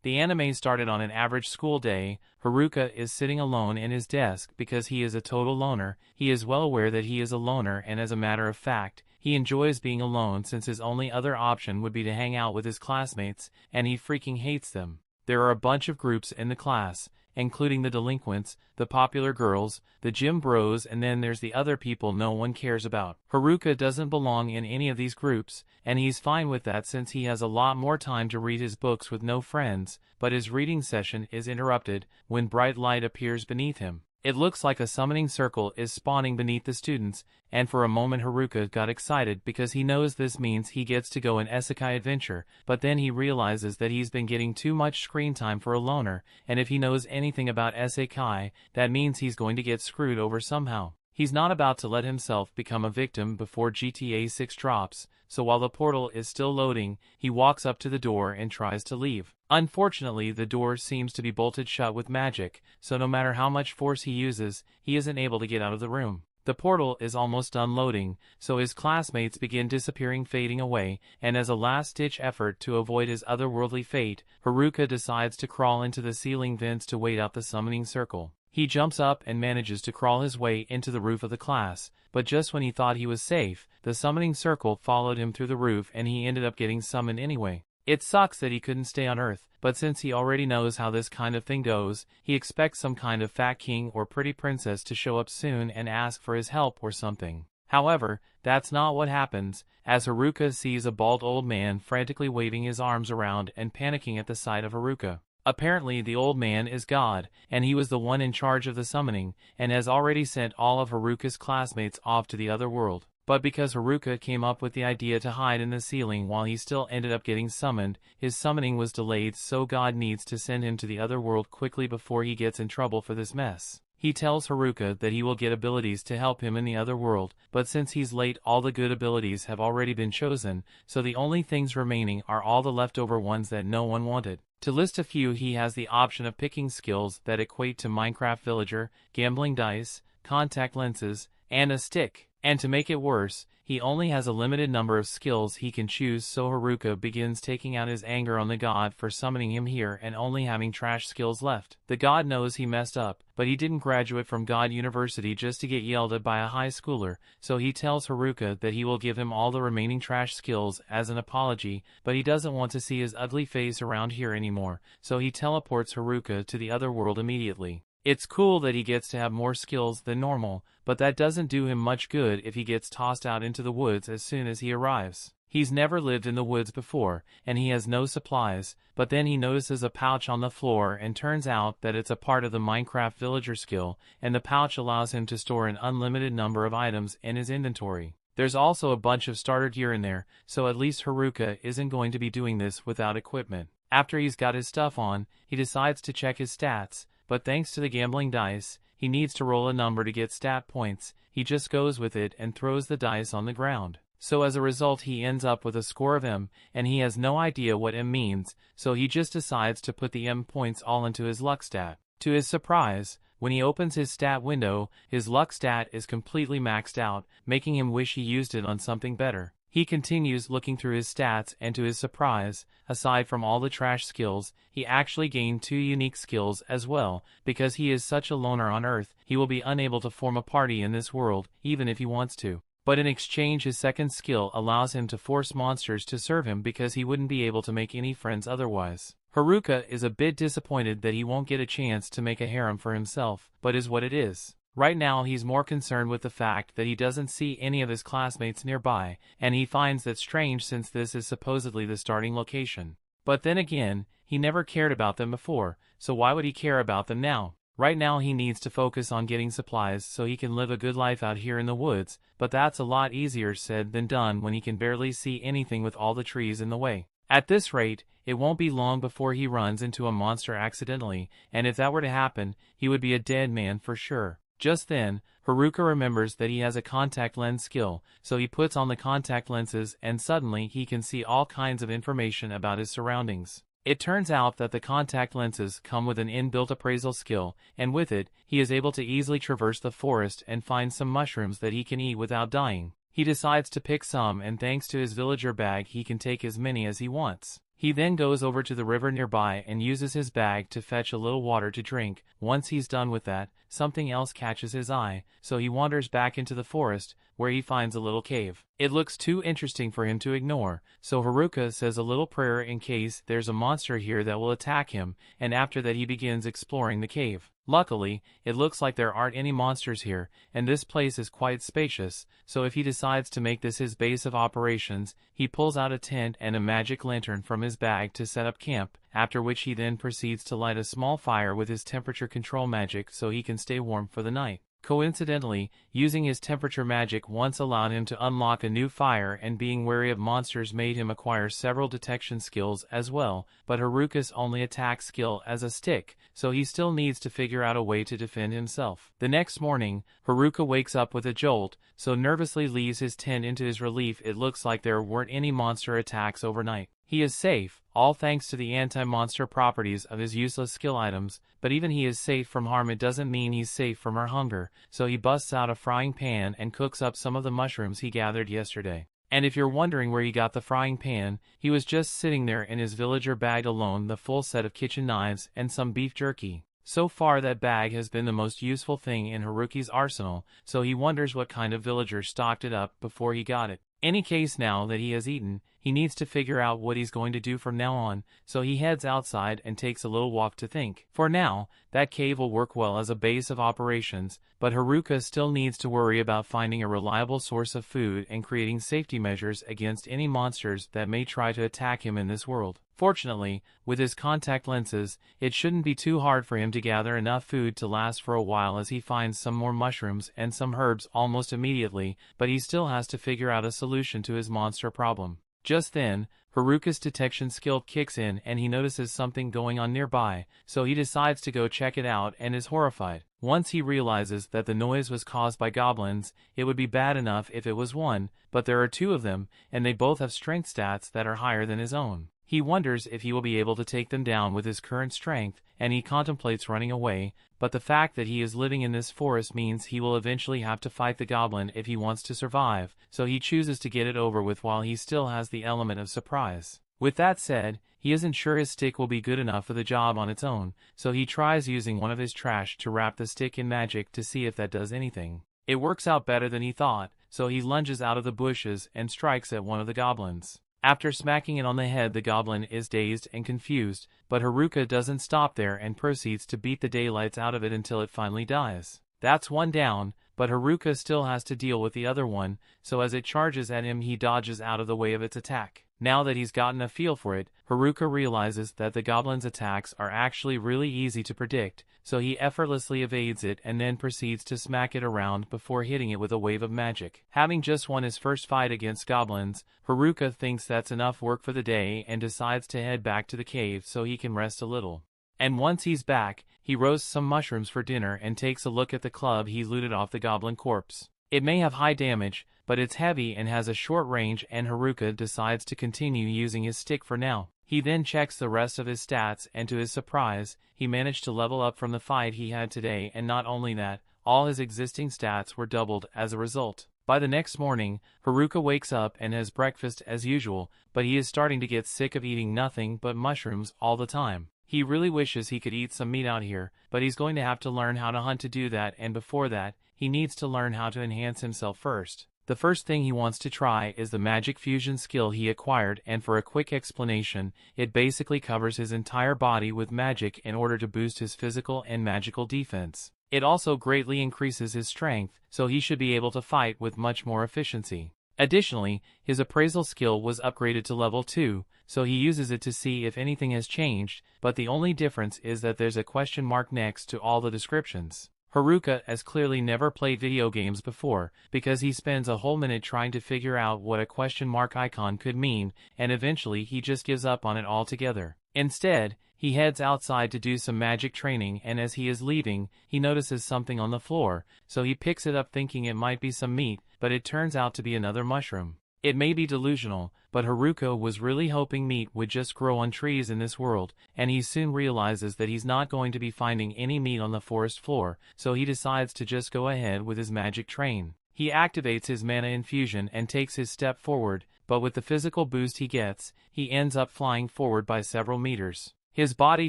The anime started on an average school day. Haruka is sitting alone in his desk because he is a total loner. He is well aware that he is a loner, and as a matter of fact, he enjoys being alone since his only other option would be to hang out with his classmates, and he freaking hates them. There are a bunch of groups in the class, including the delinquents, the popular girls, the gym bros, and then there's the other people no one cares about. Haruka doesn't belong in any of these groups, and he's fine with that since he has a lot more time to read his books with no friends, but his reading session is interrupted when bright light appears beneath him. It looks like a summoning circle is spawning beneath the students, and for a moment Haruka got excited because he knows this means he gets to go an isekai adventure, but then he realizes that he's been getting too much screen time for a loner, and if he knows anything about isekai, that means he's going to get screwed over somehow. He's not about to let himself become a victim before GTA 6 drops, so while the portal is still loading, he walks up to the door and tries to leave. Unfortunately, the door seems to be bolted shut with magic, so no matter how much force he uses, he isn't able to get out of the room. The portal is almost done loading, so his classmates begin disappearing, fading away, and as a last-ditch effort to avoid his otherworldly fate, Haruka decides to crawl into the ceiling vents to wait out the summoning circle. He jumps up and manages to crawl his way into the roof of the class, but just when he thought he was safe, the summoning circle followed him through the roof and he ended up getting summoned anyway. It sucks that he couldn't stay on Earth, but since he already knows how this kind of thing goes, he expects some kind of fat king or pretty princess to show up soon and ask for his help or something. However, that's not what happens, as Haruka sees a bald old man frantically waving his arms around and panicking at the sight of Haruka. Apparently the old man is God, and he was the one in charge of the summoning, and has already sent all of Haruka's classmates off to the other world. But because Haruka came up with the idea to hide in the ceiling while he still ended up getting summoned, his summoning was delayed, so God needs to send him to the other world quickly before he gets in trouble for this mess. He tells Haruka that he will get abilities to help him in the other world, but since he's late all the good abilities have already been chosen, so the only things remaining are all the leftover ones that no one wanted. To list a few, he has the option of picking skills that equate to Minecraft villager, gambling dice, contact lenses, and a stick. And to make it worse, he only has a limited number of skills he can choose, so Haruka begins taking out his anger on the god for summoning him here and only having trash skills left. The god knows he messed up, but he didn't graduate from God University just to get yelled at by a high schooler, so he tells Haruka that he will give him all the remaining trash skills as an apology, but he doesn't want to see his ugly face around here anymore, so he teleports Haruka to the other world immediately. It's cool that he gets to have more skills than normal, but that doesn't do him much good if he gets tossed out into the woods as soon as he arrives. He's never lived in the woods before, and he has no supplies, but then he notices a pouch on the floor and turns out that it's a part of the Minecraft villager skill, and the pouch allows him to store an unlimited number of items in his inventory. There's also a bunch of starter gear in there, so at least Haruka isn't going to be doing this without equipment. After he's got his stuff on, he decides to check his stats, but thanks to the gambling dice, he needs to roll a number to get stat points. He just goes with it and throws the dice on the ground. So as a result he ends up with a score of M, and he has no idea what M means, so he just decides to put the M points all into his luck stat. To his surprise, when he opens his stat window, his luck stat is completely maxed out, making him wish he used it on something better. He continues looking through his stats, and to his surprise, aside from all the trash skills, he actually gained 2 unique skills as well. Because he is such a loner on Earth, he will be unable to form a party in this world, even if he wants to. But in exchange his second skill allows him to force monsters to serve him because he wouldn't be able to make any friends otherwise. Haruka is a bit disappointed that he won't get a chance to make a harem for himself, but is what it is. Right now he's more concerned with the fact that he doesn't see any of his classmates nearby, and he finds that strange since this is supposedly the starting location. But then again, he never cared about them before, so why would he care about them now? Right now he needs to focus on getting supplies so he can live a good life out here in the woods, but that's a lot easier said than done when he can barely see anything with all the trees in the way. At this rate, it won't be long before he runs into a monster accidentally, and if that were to happen, he would be a dead man for sure. Just then, Haruka remembers that he has a contact lens skill, so he puts on the contact lenses and suddenly he can see all kinds of information about his surroundings. It turns out that the contact lenses come with an inbuilt appraisal skill, and with it, he is able to easily traverse the forest and find some mushrooms that he can eat without dying. He decides to pick some, and thanks to his villager bag he can take as many as he wants. He then goes over to the river nearby and uses his bag to fetch a little water to drink. Once he's done with that, something else catches his eye, so he wanders back into the forest, where he finds a little cave. It looks too interesting for him to ignore, so Haruka says a little prayer in case there's a monster here that will attack him, and after that he begins exploring the cave. Luckily, it looks like there aren't any monsters here, and this place is quite spacious, so if he decides to make this his base of operations, he pulls out a tent and a magic lantern from his bag to set up camp, after which he then proceeds to light a small fire with his temperature control magic so he can stay warm for the night. Coincidentally, using his temperature magic once allowed him to unlock a new fire, and being wary of monsters made him acquire several detection skills as well, but Haruka's only attack skill as a stick, so he still needs to figure out a way to defend himself. The next morning, Haruka wakes up with a jolt, so nervously leaves his tent. Into his relief, it looks like there weren't any monster attacks overnight. He is safe, all thanks to the anti-monster properties of his useless skill items, but even he is safe from harm, it doesn't mean he's safe from her hunger, so he busts out a frying pan and cooks up some of the mushrooms he gathered yesterday. And if you're wondering where he got the frying pan, he was just sitting there in his villager bag alone, the full set of kitchen knives and some beef jerky. So far that bag has been the most useful thing in Haruki's arsenal, so he wonders what kind of villager stocked it up before he got it. Any case, now that he has eaten, he needs to figure out what he's going to do from now on, so he heads outside and takes a little walk to think. For now, that cave will work well as a base of operations, but Haruka still needs to worry about finding a reliable source of food and creating safety measures against any monsters that may try to attack him in this world. Fortunately, with his contact lenses, it shouldn't be too hard for him to gather enough food to last for a while, as he finds some more mushrooms and some herbs almost immediately, but he still has to figure out a solution to his monster problem. Just then, Haruka's detection skill kicks in and he notices something going on nearby, so he decides to go check it out and is horrified. Once he realizes that the noise was caused by goblins, it would be bad enough if it was one, but there are two of them, and they both have strength stats that are higher than his own. He wonders if he will be able to take them down with his current strength, and he contemplates running away, but the fact that he is living in this forest means he will eventually have to fight the goblin if he wants to survive, so he chooses to get it over with while he still has the element of surprise. With that said, he isn't sure his stick will be good enough for the job on its own, so he tries using one of his trash to wrap the stick in magic to see if that does anything. It works out better than he thought, so he lunges out of the bushes and strikes at one of the goblins. After smacking it on the head, the goblin is dazed and confused, but Haruka doesn't stop there and proceeds to beat the daylights out of it until it finally dies. That's one down, but Haruka still has to deal with the other one, so as it charges at him he dodges out of the way of its attack. Now that he's gotten a feel for it, Haruka realizes that the goblin's attacks are actually really easy to predict, so he effortlessly evades it and then proceeds to smack it around before hitting it with a wave of magic. Having just won his first fight against goblins, Haruka thinks that's enough work for the day and decides to head back to the cave so he can rest a little. And once he's back, he roasts some mushrooms for dinner and takes a look at the club he looted off the goblin corpse. It may have high damage, but it's heavy and has a short range, and Haruka decides to continue using his stick for now. He then checks the rest of his stats, and to his surprise, he managed to level up from the fight he had today, and not only that, all his existing stats were doubled as a result. By the next morning, Haruka wakes up and has breakfast as usual, but he is starting to get sick of eating nothing but mushrooms all the time. He really wishes he could eat some meat out here, but he's going to have to learn how to hunt to do that, and before that, he needs to learn how to enhance himself first. The first thing he wants to try is the magic fusion skill he acquired, and for a quick explanation, it basically covers his entire body with magic in order to boost his physical and magical defense. It also greatly increases his strength, so he should be able to fight with much more efficiency. Additionally, his appraisal skill was upgraded to level 2, so he uses it to see if anything has changed, but the only difference is that there's a question mark next to all the descriptions. Haruka has clearly never played video games before, because he spends a whole minute trying to figure out what a question mark icon could mean, and eventually he just gives up on it altogether. Instead, he heads outside to do some magic training, and as he is leaving, he notices something on the floor, so he picks it up thinking it might be some meat, but it turns out to be another mushroom. It may be delusional, but Haruka was really hoping meat would just grow on trees in this world, and he soon realizes that he's not going to be finding any meat on the forest floor, so he decides to just go ahead with his magic train. He activates his mana infusion and takes his step forward, but with the physical boost he gets, he ends up flying forward by several meters. His body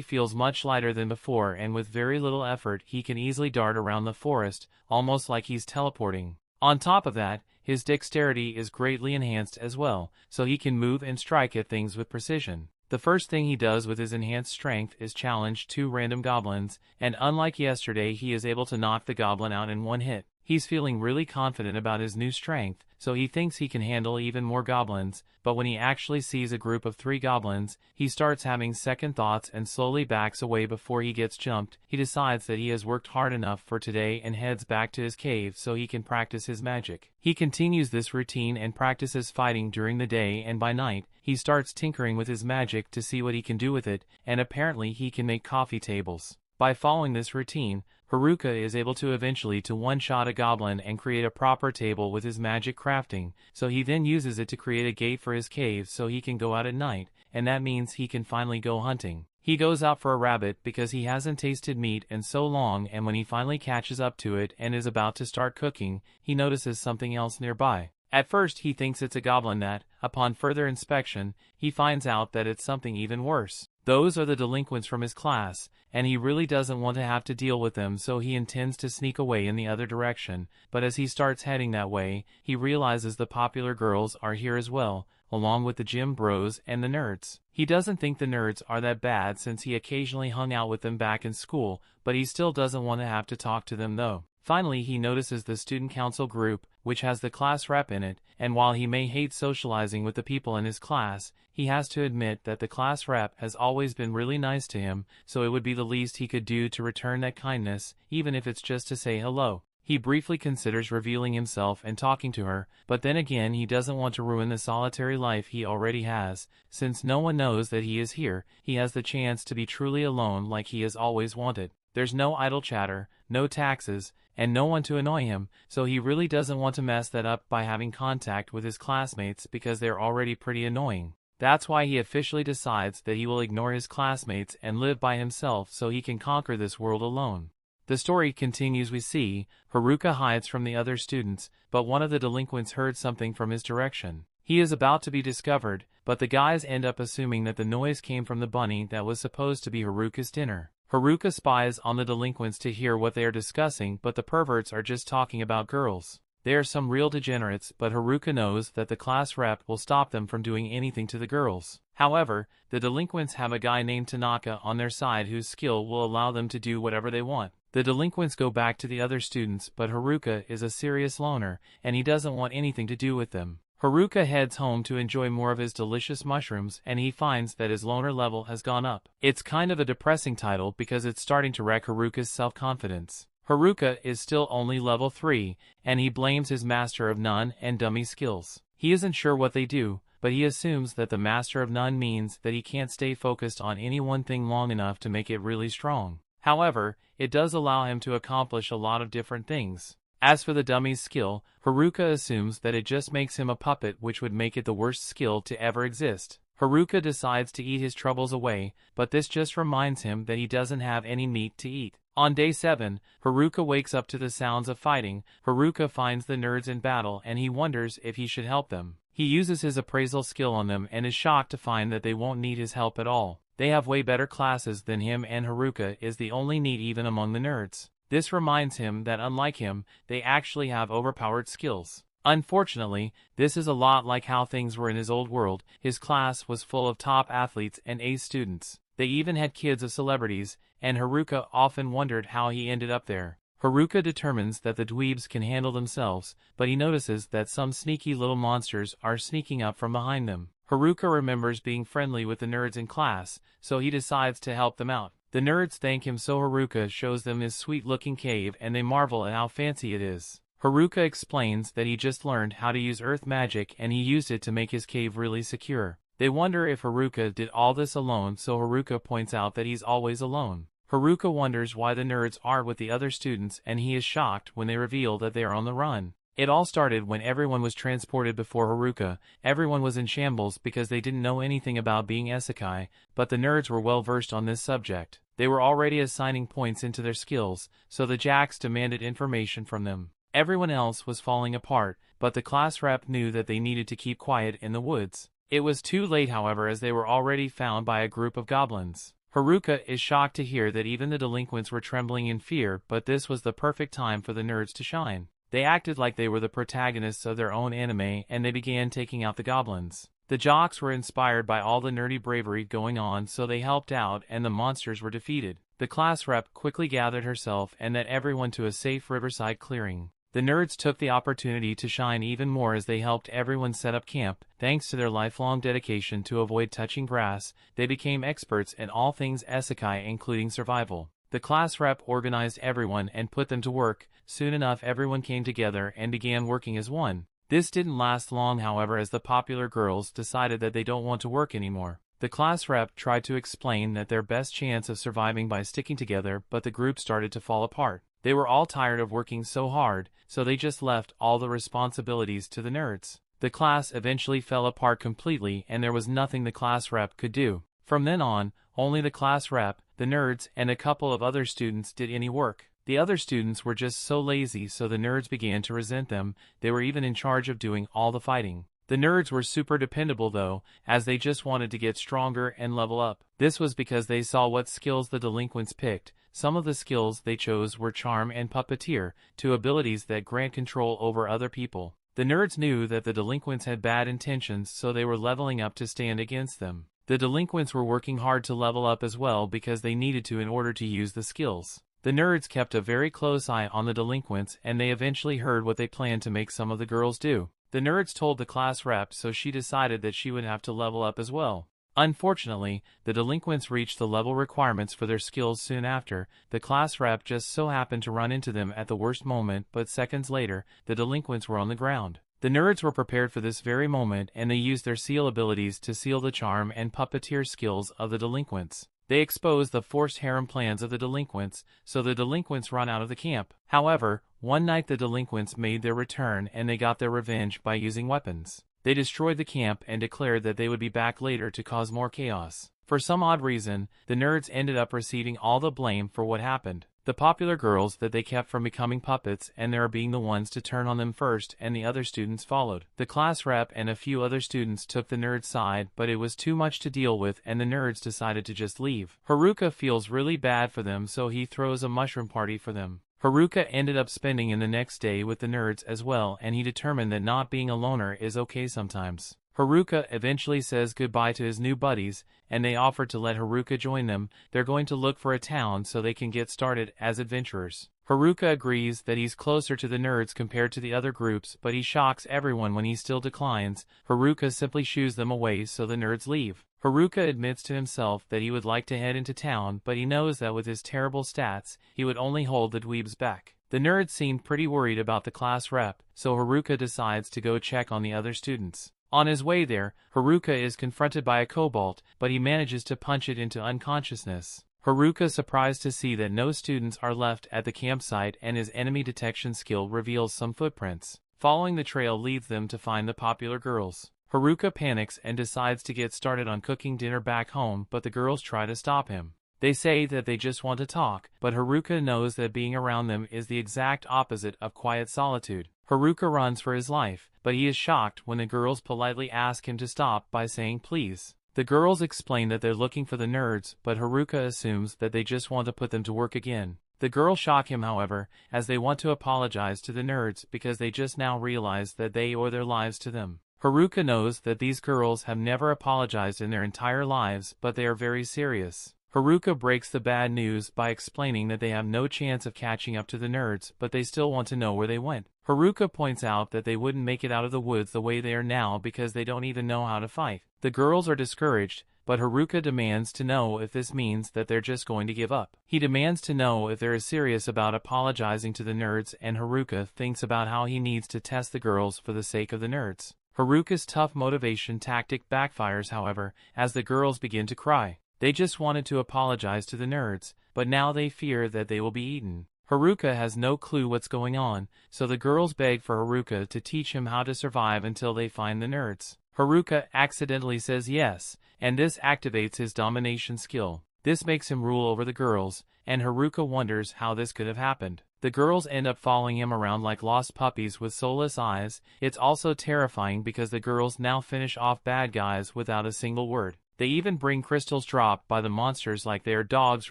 feels much lighter than before, and with very little effort he can easily dart around the forest, almost like he's teleporting. On top of that, his dexterity is greatly enhanced as well, so he can move and strike at things with precision. The first thing he does with his enhanced strength is challenge 2 random goblins, and unlike yesterday he is able to knock the goblin out in one hit. He's feeling really confident about his new strength, so he thinks he can handle even more goblins, but when he actually sees a group of 3 goblins, he starts having second thoughts and slowly backs away before he gets jumped. He decides that he has worked hard enough for today and heads back to his cave so he can practice his magic. He continues this routine and practices fighting during the day, and by night, he starts tinkering with his magic to see what he can do with it, and apparently he can make coffee tables. By following this routine, Haruka is able to eventually one-shot a goblin and create a proper table with his magic crafting, so he then uses it to create a gate for his cave so he can go out at night, and that means he can finally go hunting. He goes out for a rabbit because he hasn't tasted meat in so long, and when he finally catches up to it and is about to start cooking, he notices something else nearby. At first he thinks it's a goblin that, upon further inspection, he finds out that it's something even worse. Those are the delinquents from his class, and he really doesn't want to have to deal with them, so he intends to sneak away in the other direction, but as he starts heading that way, he realizes the popular girls are here as well, along with the gym bros and the nerds. He doesn't think the nerds are that bad since he occasionally hung out with them back in school, but he still doesn't want to have to talk to them though. Finally, he notices the student council group, which has the class rep in it, and while he may hate socializing with the people in his class, he has to admit that the class rep has always been really nice to him, so it would be the least he could do to return that kindness, even if it's just to say hello. He briefly considers revealing himself and talking to her, but then again he doesn't want to ruin the solitary life he already has. Since no one knows that he is here, he has the chance to be truly alone like he has always wanted. There's no idle chatter, no taxes, and no one to annoy him, so he really doesn't want to mess that up by having contact with his classmates because they're already pretty annoying. That's why he officially decides that he will ignore his classmates and live by himself so he can conquer this world alone. The story continues. We see Haruka hides from the other students, but one of the delinquents heard something from his direction. He is about to be discovered, but the guys end up assuming that the noise came from the bunny that was supposed to be Haruka's dinner. Haruka spies on the delinquents to hear what they are discussing, but the perverts are just talking about girls. They are some real degenerates, but Haruka knows that the class rep will stop them from doing anything to the girls. However, the delinquents have a guy named Tanaka on their side whose skill will allow them to do whatever they want. The delinquents go back to the other students, but Haruka is a serious loner, and he doesn't want anything to do with them. Haruka heads home to enjoy more of his delicious mushrooms, and he finds that his loner level has gone up. It's kind of a depressing title because it's starting to wreck Haruka's self-confidence. Haruka is still only level 3, and he blames his Master of None and Dummy skills. He isn't sure what they do, but he assumes that the Master of None means that he can't stay focused on any one thing long enough to make it really strong. However, it does allow him to accomplish a lot of different things. As for the Dummy's skill, Haruka assumes that it just makes him a puppet, which would make it the worst skill to ever exist. Haruka decides to eat his troubles away, but this just reminds him that he doesn't have any meat to eat. On day 7, Haruka wakes up to the sounds of fighting. Haruka finds the nerds in battle and he wonders if he should help them. He uses his appraisal skill on them and is shocked to find that they won't need his help at all. They have way better classes than him, and Haruka is the only need even among the nerds. This reminds him that unlike him, they actually have overpowered skills. Unfortunately, this is a lot like how things were in his old world. His class was full of top athletes and ace students. They even had kids of celebrities, and Haruka often wondered how he ended up there. Haruka determines that the dweebs can handle themselves, but he notices that some sneaky little monsters are sneaking up from behind them. Haruka remembers being friendly with the nerds in class, so he decides to help them out. The nerds thank him, so Haruka shows them his sweet-looking cave and they marvel at how fancy it is. Haruka explains that he just learned how to use earth magic and he used it to make his cave really secure. They wonder if Haruka did all this alone, so Haruka points out that he's always alone. Haruka wonders why the nerds aren't with the other students, and he is shocked when they reveal that they are on the run. It all started when everyone was transported before Haruka. Everyone was in shambles because they didn't know anything about being isekai, but the nerds were well versed on this subject. They were already assigning points into their skills, so the jacks demanded information from them. Everyone else was falling apart, but the class rep knew that they needed to keep quiet in the woods. It was too late, however, as they were already found by a group of goblins. Haruka is shocked to hear that even the delinquents were trembling in fear, but this was the perfect time for the nerds to shine. They acted like they were the protagonists of their own anime, and they began taking out the goblins. The jocks were inspired by all the nerdy bravery going on, so they helped out and the monsters were defeated. The class rep quickly gathered herself and led everyone to a safe riverside clearing. The nerds took the opportunity to shine even more as they helped everyone set up camp. Thanks to their lifelong dedication to avoid touching grass, they became experts in all things isekai, including survival. The class rep organized everyone and put them to work. Soon enough, everyone came together and began working as one. This didn't last long, however, as the popular girls decided that they don't want to work anymore. The class rep tried to explain that their best chance of surviving by sticking together, but the group started to fall apart. They were all tired of working so hard, so they just left all the responsibilities to the nerds. The class eventually fell apart completely, and there was nothing the class rep could do. From then on, only the class rep, the nerds, and a couple of other students did any work. The other students were just so lazy, so the nerds began to resent them. They were even in charge of doing all the fighting. The nerds were super dependable though, as they just wanted to get stronger and level up. This was because they saw what skills the delinquents picked. Some of the skills they chose were charm and puppeteer, two abilities that grant control over other people. The nerds knew that the delinquents had bad intentions, so they were leveling up to stand against them. The delinquents were working hard to level up as well because they needed to in order to use the skills. The nerds kept a very close eye on the delinquents, and they eventually heard what they planned to make some of the girls do. The nerds told the class rep, so she decided that she would have to level up as well. Unfortunately, the delinquents reached the level requirements for their skills soon after. The class rep just so happened to run into them at the worst moment, but seconds later, the delinquents were on the ground. The nerds were prepared for this very moment, and they used their seal abilities to seal the charm and puppeteer skills of the delinquents. They exposed the forced harem plans of the delinquents, so the delinquents run out of the camp. However, one night the delinquents made their return and they got their revenge by using weapons. They destroyed the camp and declared that they would be back later to cause more chaos. For some odd reason, the nerds ended up receiving all the blame for what happened. The popular girls that they kept from becoming puppets and their being the ones to turn on them first, and the other students followed. The class rep and a few other students took the nerds' side, but it was too much to deal with and the nerds decided to just leave. Haruka feels really bad for them, so he throws a mushroom party for them. Haruka ended up spending in the next day with the nerds as well, and he determined that not being a loner is okay sometimes. Haruka eventually says goodbye to his new buddies, and they offer to let Haruka join them. They're going to look for a town so they can get started as adventurers. Haruka agrees that he's closer to the nerds compared to the other groups, but he shocks everyone when he still declines. Haruka simply shoos them away, so the nerds leave. Haruka admits to himself that he would like to head into town, but he knows that with his terrible stats, he would only hold the dweebs back. The nerds seem pretty worried about the class rep, so Haruka decides to go check on the other students. On his way there, Haruka is confronted by a kobold, but he manages to punch it into unconsciousness. Haruka is surprised to see that no students are left at the campsite, and his enemy detection skill reveals some footprints. Following the trail leads them to find the popular girls. Haruka panics and decides to get started on cooking dinner back home, but the girls try to stop him. They say that they just want to talk, but Haruka knows that being around them is the exact opposite of quiet solitude. Haruka runs for his life, but he is shocked when the girls politely ask him to stop by saying please. The girls explain that they're looking for the nerds, but Haruka assumes that they just want to put them to work again. The girls shock him, however, as they want to apologize to the nerds because they just now realize that they owe their lives to them. Haruka knows that these girls have never apologized in their entire lives, but they are very serious. Haruka breaks the bad news by explaining that they have no chance of catching up to the nerds, but they still want to know where they went. Haruka points out that they wouldn't make it out of the woods the way they are now because they don't even know how to fight. The girls are discouraged, but Haruka demands to know if this means that they're just going to give up. He demands to know if they're serious about apologizing to the nerds, and Haruka thinks about how he needs to test the girls for the sake of the nerds. Haruka's tough motivation tactic backfires, however, as the girls begin to cry. They just wanted to apologize to the nerds, but now they fear that they will be eaten. Haruka has no clue what's going on, so the girls beg for Haruka to teach him how to survive until they find the nerds. Haruka accidentally says yes, and this activates his domination skill. This makes him rule over the girls, and Haruka wonders how this could have happened. The girls end up following him around like lost puppies with soulless eyes. It's also terrifying because the girls now finish off bad guys without a single word. They even bring crystals dropped by the monsters like they are dogs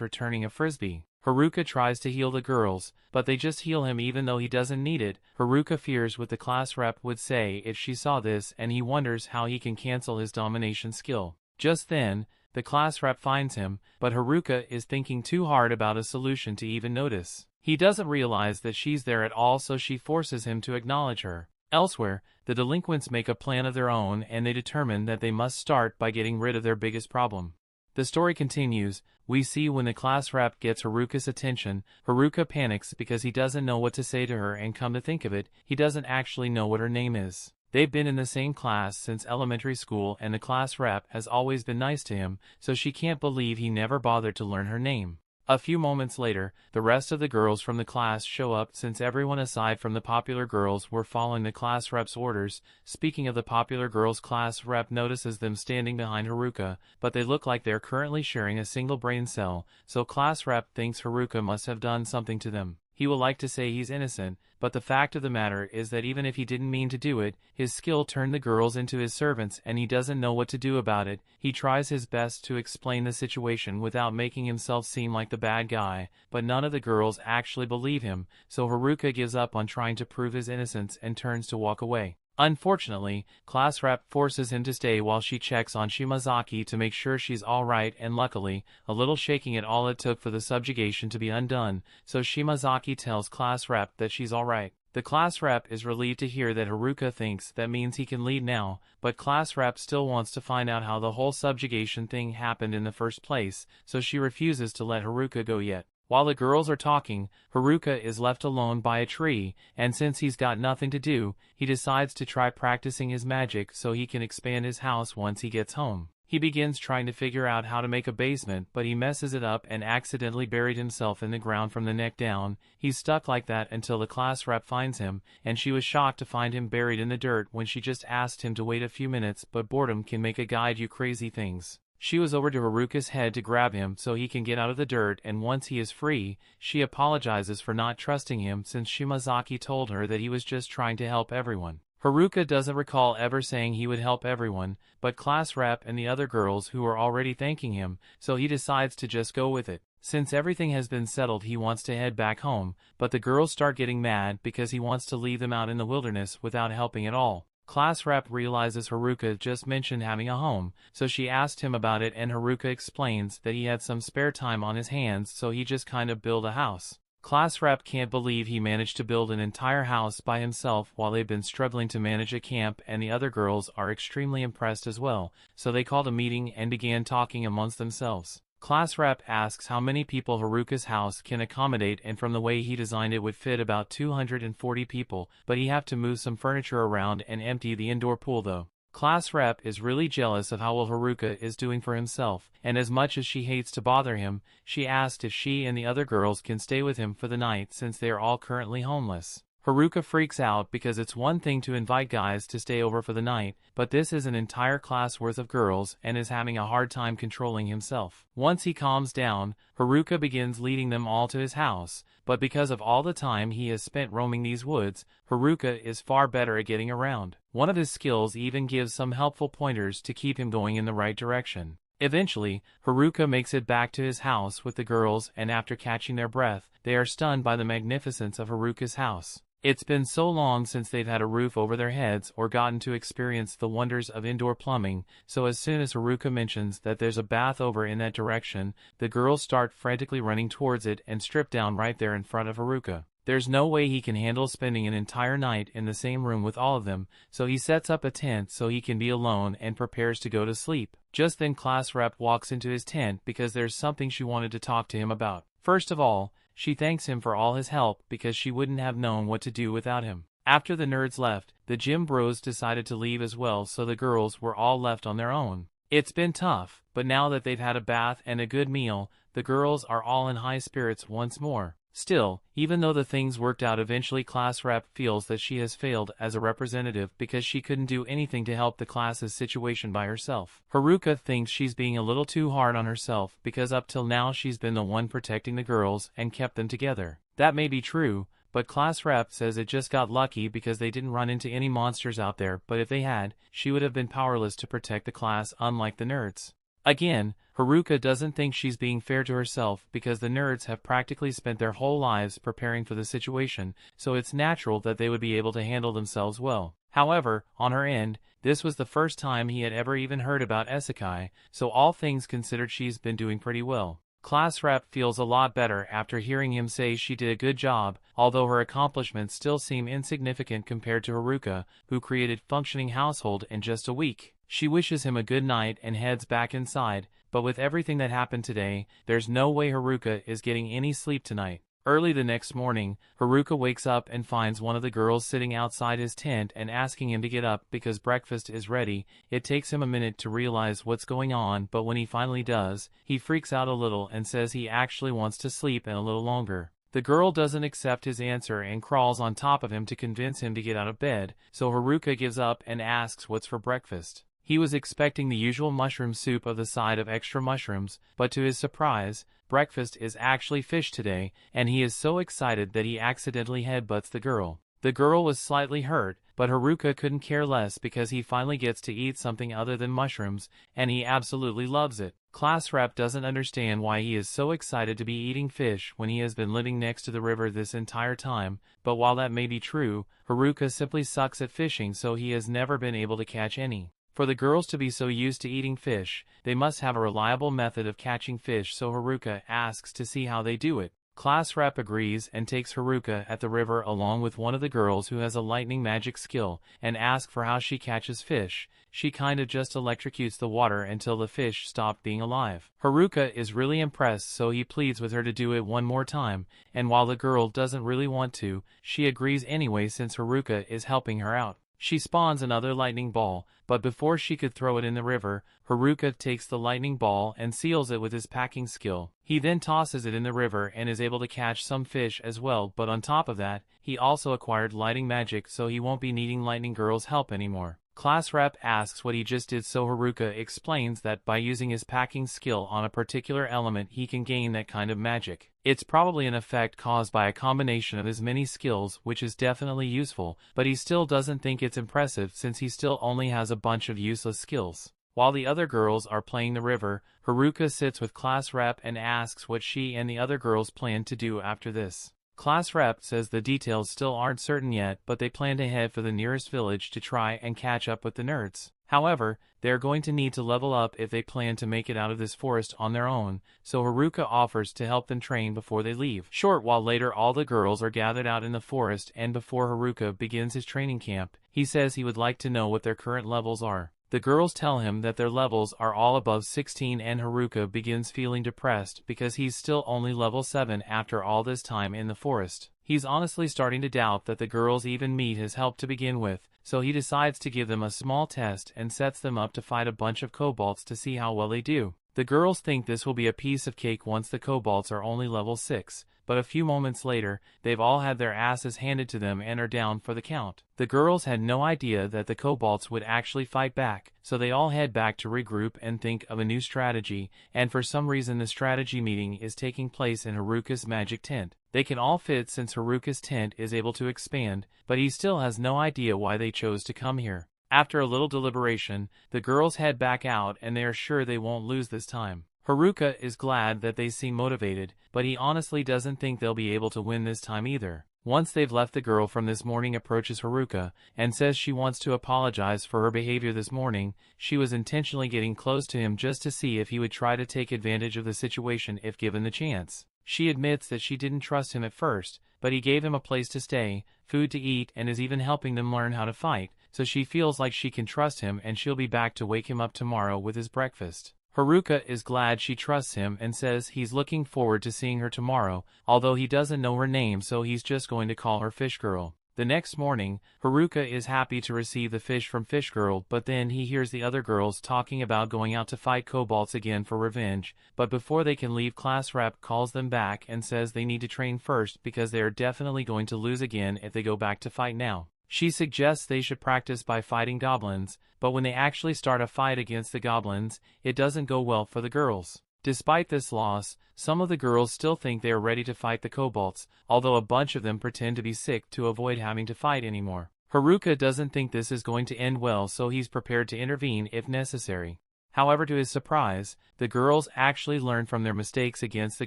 returning a frisbee. Haruka tries to heal the girls, but they just heal him even though he doesn't need it. Haruka fears what the class rep would say if she saw this, and he wonders how he can cancel his domination skill. Just then, the class rep finds him, but Haruka is thinking too hard about a solution to even notice. He doesn't realize that she's there at all, so she forces him to acknowledge her. Elsewhere, the delinquents make a plan of their own and they determine that they must start by getting rid of their biggest problem. The story continues. We see when the class rep gets Haruka's attention, Haruka panics because he doesn't know what to say to her, and come to think of it, he doesn't actually know what her name is. They've been in the same class since elementary school and the class rep has always been nice to him, so she can't believe he never bothered to learn her name. A few moments later, the rest of the girls from the class show up since everyone aside from the popular girls were following the class rep's orders. Speaking of the popular girls, class rep notices them standing behind Haruka, but they look like they're currently sharing a single brain cell, so class rep thinks Haruka must have done something to them. He will like to say he's innocent, but the fact of the matter is that even if he didn't mean to do it, his skill turned the girls into his servants and he doesn't know what to do about it. He tries his best to explain the situation without making himself seem like the bad guy, but none of the girls actually believe him, so Haruka gives up on trying to prove his innocence and turns to walk away. Unfortunately, class rep forces him to stay while she checks on Shimazaki to make sure she's alright, and luckily, a little shaking at all it took for the subjugation to be undone, so Shimazaki tells class rep that she's alright. The class rep is relieved to hear that Haruka thinks that means he can leave now, but class rep still wants to find out how the whole subjugation thing happened in the first place, so she refuses to let Haruka go yet. While the girls are talking, Haruka is left alone by a tree, and since he's got nothing to do, he decides to try practicing his magic so he can expand his house once he gets home. He begins trying to figure out how to make a basement, but he messes it up and accidentally buried himself in the ground from the neck down. He's stuck like that until the class rep finds him, and she was shocked to find him buried in the dirt when she just asked him to wait a few minutes, but boredom can make a guide you crazy things. She was over to Haruka's head to grab him so he can get out of the dirt, and once he is free, she apologizes for not trusting him since Shimazaki told her that he was just trying to help everyone. Haruka doesn't recall ever saying he would help everyone, but class rep and the other girls who are already thanking him, so he decides to just go with it. Since everything has been settled, he wants to head back home, but the girls start getting mad because he wants to leave them out in the wilderness without helping at all. Class rep realizes Haruka just mentioned having a home, so she asked him about it, and Haruka explains that he had some spare time on his hands, so he just kind of built a house. Class rep can't believe he managed to build an entire house by himself while they've been struggling to manage a camp, and the other girls are extremely impressed as well, so they called a meeting and began talking amongst themselves. Class rep asks how many people Haruka's house can accommodate, and from the way he designed it would fit about 240 people, but he have to move some furniture around and empty the indoor pool though. Class rep is really jealous of how well Haruka is doing for himself, and as much as she hates to bother him, she asked if she and the other girls can stay with him for the night since they are all currently homeless. Haruka freaks out because it's one thing to invite guys to stay over for the night, but this is an entire class worth of girls and is having a hard time controlling himself. Once he calms down, Haruka begins leading them all to his house, but because of all the time he has spent roaming these woods, Haruka is far better at getting around. One of his skills even gives some helpful pointers to keep him going in the right direction. Eventually, Haruka makes it back to his house with the girls, and after catching their breath, they are stunned by the magnificence of Haruka's house. It's been so long since they've had a roof over their heads or gotten to experience the wonders of indoor plumbing, so as soon as Haruka mentions that there's a bath over in that direction, the girls start frantically running towards it and strip down right there in front of Haruka. There's no way he can handle spending an entire night in the same room with all of them, so he sets up a tent so he can be alone and prepares to go to sleep. Just then class rep walks into his tent because there's something she wanted to talk to him about. First of all, she thanks him for all his help because she wouldn't have known what to do without him. After the nerds left, the gym bros decided to leave as well, so the girls were all left on their own. It's been tough, but now that they've had a bath and a good meal, the girls are all in high spirits once more. Still, even though the things worked out eventually, class rep feels that she has failed as a representative because she couldn't do anything to help the class's situation by herself. Haruka thinks she's being a little too hard on herself because up till now she's been the one protecting the girls and kept them together. That may be true, but class rep says it just got lucky because they didn't run into any monsters out there, but if they had, she would have been powerless to protect the class, unlike the nerds. Again, Haruka doesn't think she's being fair to herself because the nerds have practically spent their whole lives preparing for the situation, so it's natural that they would be able to handle themselves well. However, on her end, this was the first time he had ever even heard about isekai, so all things considered she's been doing pretty well. Class rep feels a lot better after hearing him say she did a good job, although her accomplishments still seem insignificant compared to Haruka, who created functioning household in just a week. She wishes him a good night and heads back inside, but with everything that happened today, there's no way Haruka is getting any sleep tonight. Early the next morning, Haruka wakes up and finds one of the girls sitting outside his tent and asking him to get up because breakfast is ready. It takes him a minute to realize what's going on, but when he finally does, he freaks out a little and says he actually wants to sleep in a little longer. The girl doesn't accept his answer and crawls on top of him to convince him to get out of bed, so Haruka gives up and asks what's for breakfast. He was expecting the usual mushroom soup of the side of extra mushrooms, but to his surprise, breakfast is actually fish today, and he is so excited that he accidentally headbutts the girl. The girl was slightly hurt, but Haruka couldn't care less because he finally gets to eat something other than mushrooms, and he absolutely loves it. Class rep doesn't understand why he is so excited to be eating fish when he has been living next to the river this entire time, but while that may be true, Haruka simply sucks at fishing, so he has never been able to catch any. For the girls to be so used to eating fish, they must have a reliable method of catching fish, so Haruka asks to see how they do it. Class rep agrees and takes Haruka at the river along with one of the girls who has a lightning magic skill, and asks for how she catches fish. She kind of just electrocutes the water until the fish stop being alive. Haruka is really impressed, so he pleads with her to do it one more time, and while the girl doesn't really want to, she agrees anyway since Haruka is helping her out. She spawns another lightning ball, but before she could throw it in the river, Haruka takes the lightning ball and seals it with his packing skill. He then tosses it in the river and is able to catch some fish as well, but on top of that, he also acquired lighting magic, so he won't be needing Lightning Girl's help anymore. Class rep asks what he just did, so Haruka explains that by using his packing skill on a particular element he can gain that kind of magic. It's probably an effect caused by a combination of his many skills, which is definitely useful, but he still doesn't think it's impressive since he still only has a bunch of useless skills. While the other girls are playing the river, Haruka sits with class rep and asks what she and the other girls plan to do after this. Class rep says the details still aren't certain yet, but they plan to head for the nearest village to try and catch up with the nerds. However, they are going to need to level up if they plan to make it out of this forest on their own, so Haruka offers to help them train before they leave. Short while later, all the girls are gathered out in the forest, and before Haruka begins his training camp, he says he would like to know what their current levels are. The girls tell him that their levels are all above 16, and Haruka begins feeling depressed because he's still only level 7 after all this time in the forest. He's honestly starting to doubt that the girls even need his help to begin with, so he decides to give them a small test and sets them up to fight a bunch of kobolds to see how well they do. The girls think this will be a piece of cake once the kobolds are only level 6, but a few moments later, they've all had their asses handed to them and are down for the count. The girls had no idea that the kobolds would actually fight back, so they all head back to regroup and think of a new strategy, and for some reason the strategy meeting is taking place in Haruka's magic tent. They can all fit since Haruka's tent is able to expand, but he still has no idea why they chose to come here. After a little deliberation, the girls head back out and they are sure they won't lose this time. Haruka is glad that they seem motivated, but he honestly doesn't think they'll be able to win this time either. Once they've left, the girl from this morning approaches Haruka and says she wants to apologize for her behavior this morning. She was intentionally getting close to him just to see if he would try to take advantage of the situation if given the chance. She admits that she didn't trust him at first, but he gave them a place to stay, food to eat, and is even helping them learn how to fight, so she feels like she can trust him and she'll be back to wake him up tomorrow with his breakfast. Haruka is glad she trusts him and says he's looking forward to seeing her tomorrow, although he doesn't know her name, so he's just going to call her Fish Girl. The next morning, Haruka is happy to receive the fish from Fish Girl, but then he hears the other girls talking about going out to fight kobolds again for revenge, but before they can leave, class rep calls them back and says they need to train first because they are definitely going to lose again if they go back to fight now. She suggests they should practice by fighting goblins, but when they actually start a fight against the goblins, it doesn't go well for the girls. Despite this loss, some of the girls still think they are ready to fight the kobolds, although a bunch of them pretend to be sick to avoid having to fight anymore. Haruka doesn't think this is going to end well, so he's prepared to intervene if necessary. However, to his surprise, the girls actually learn from their mistakes against the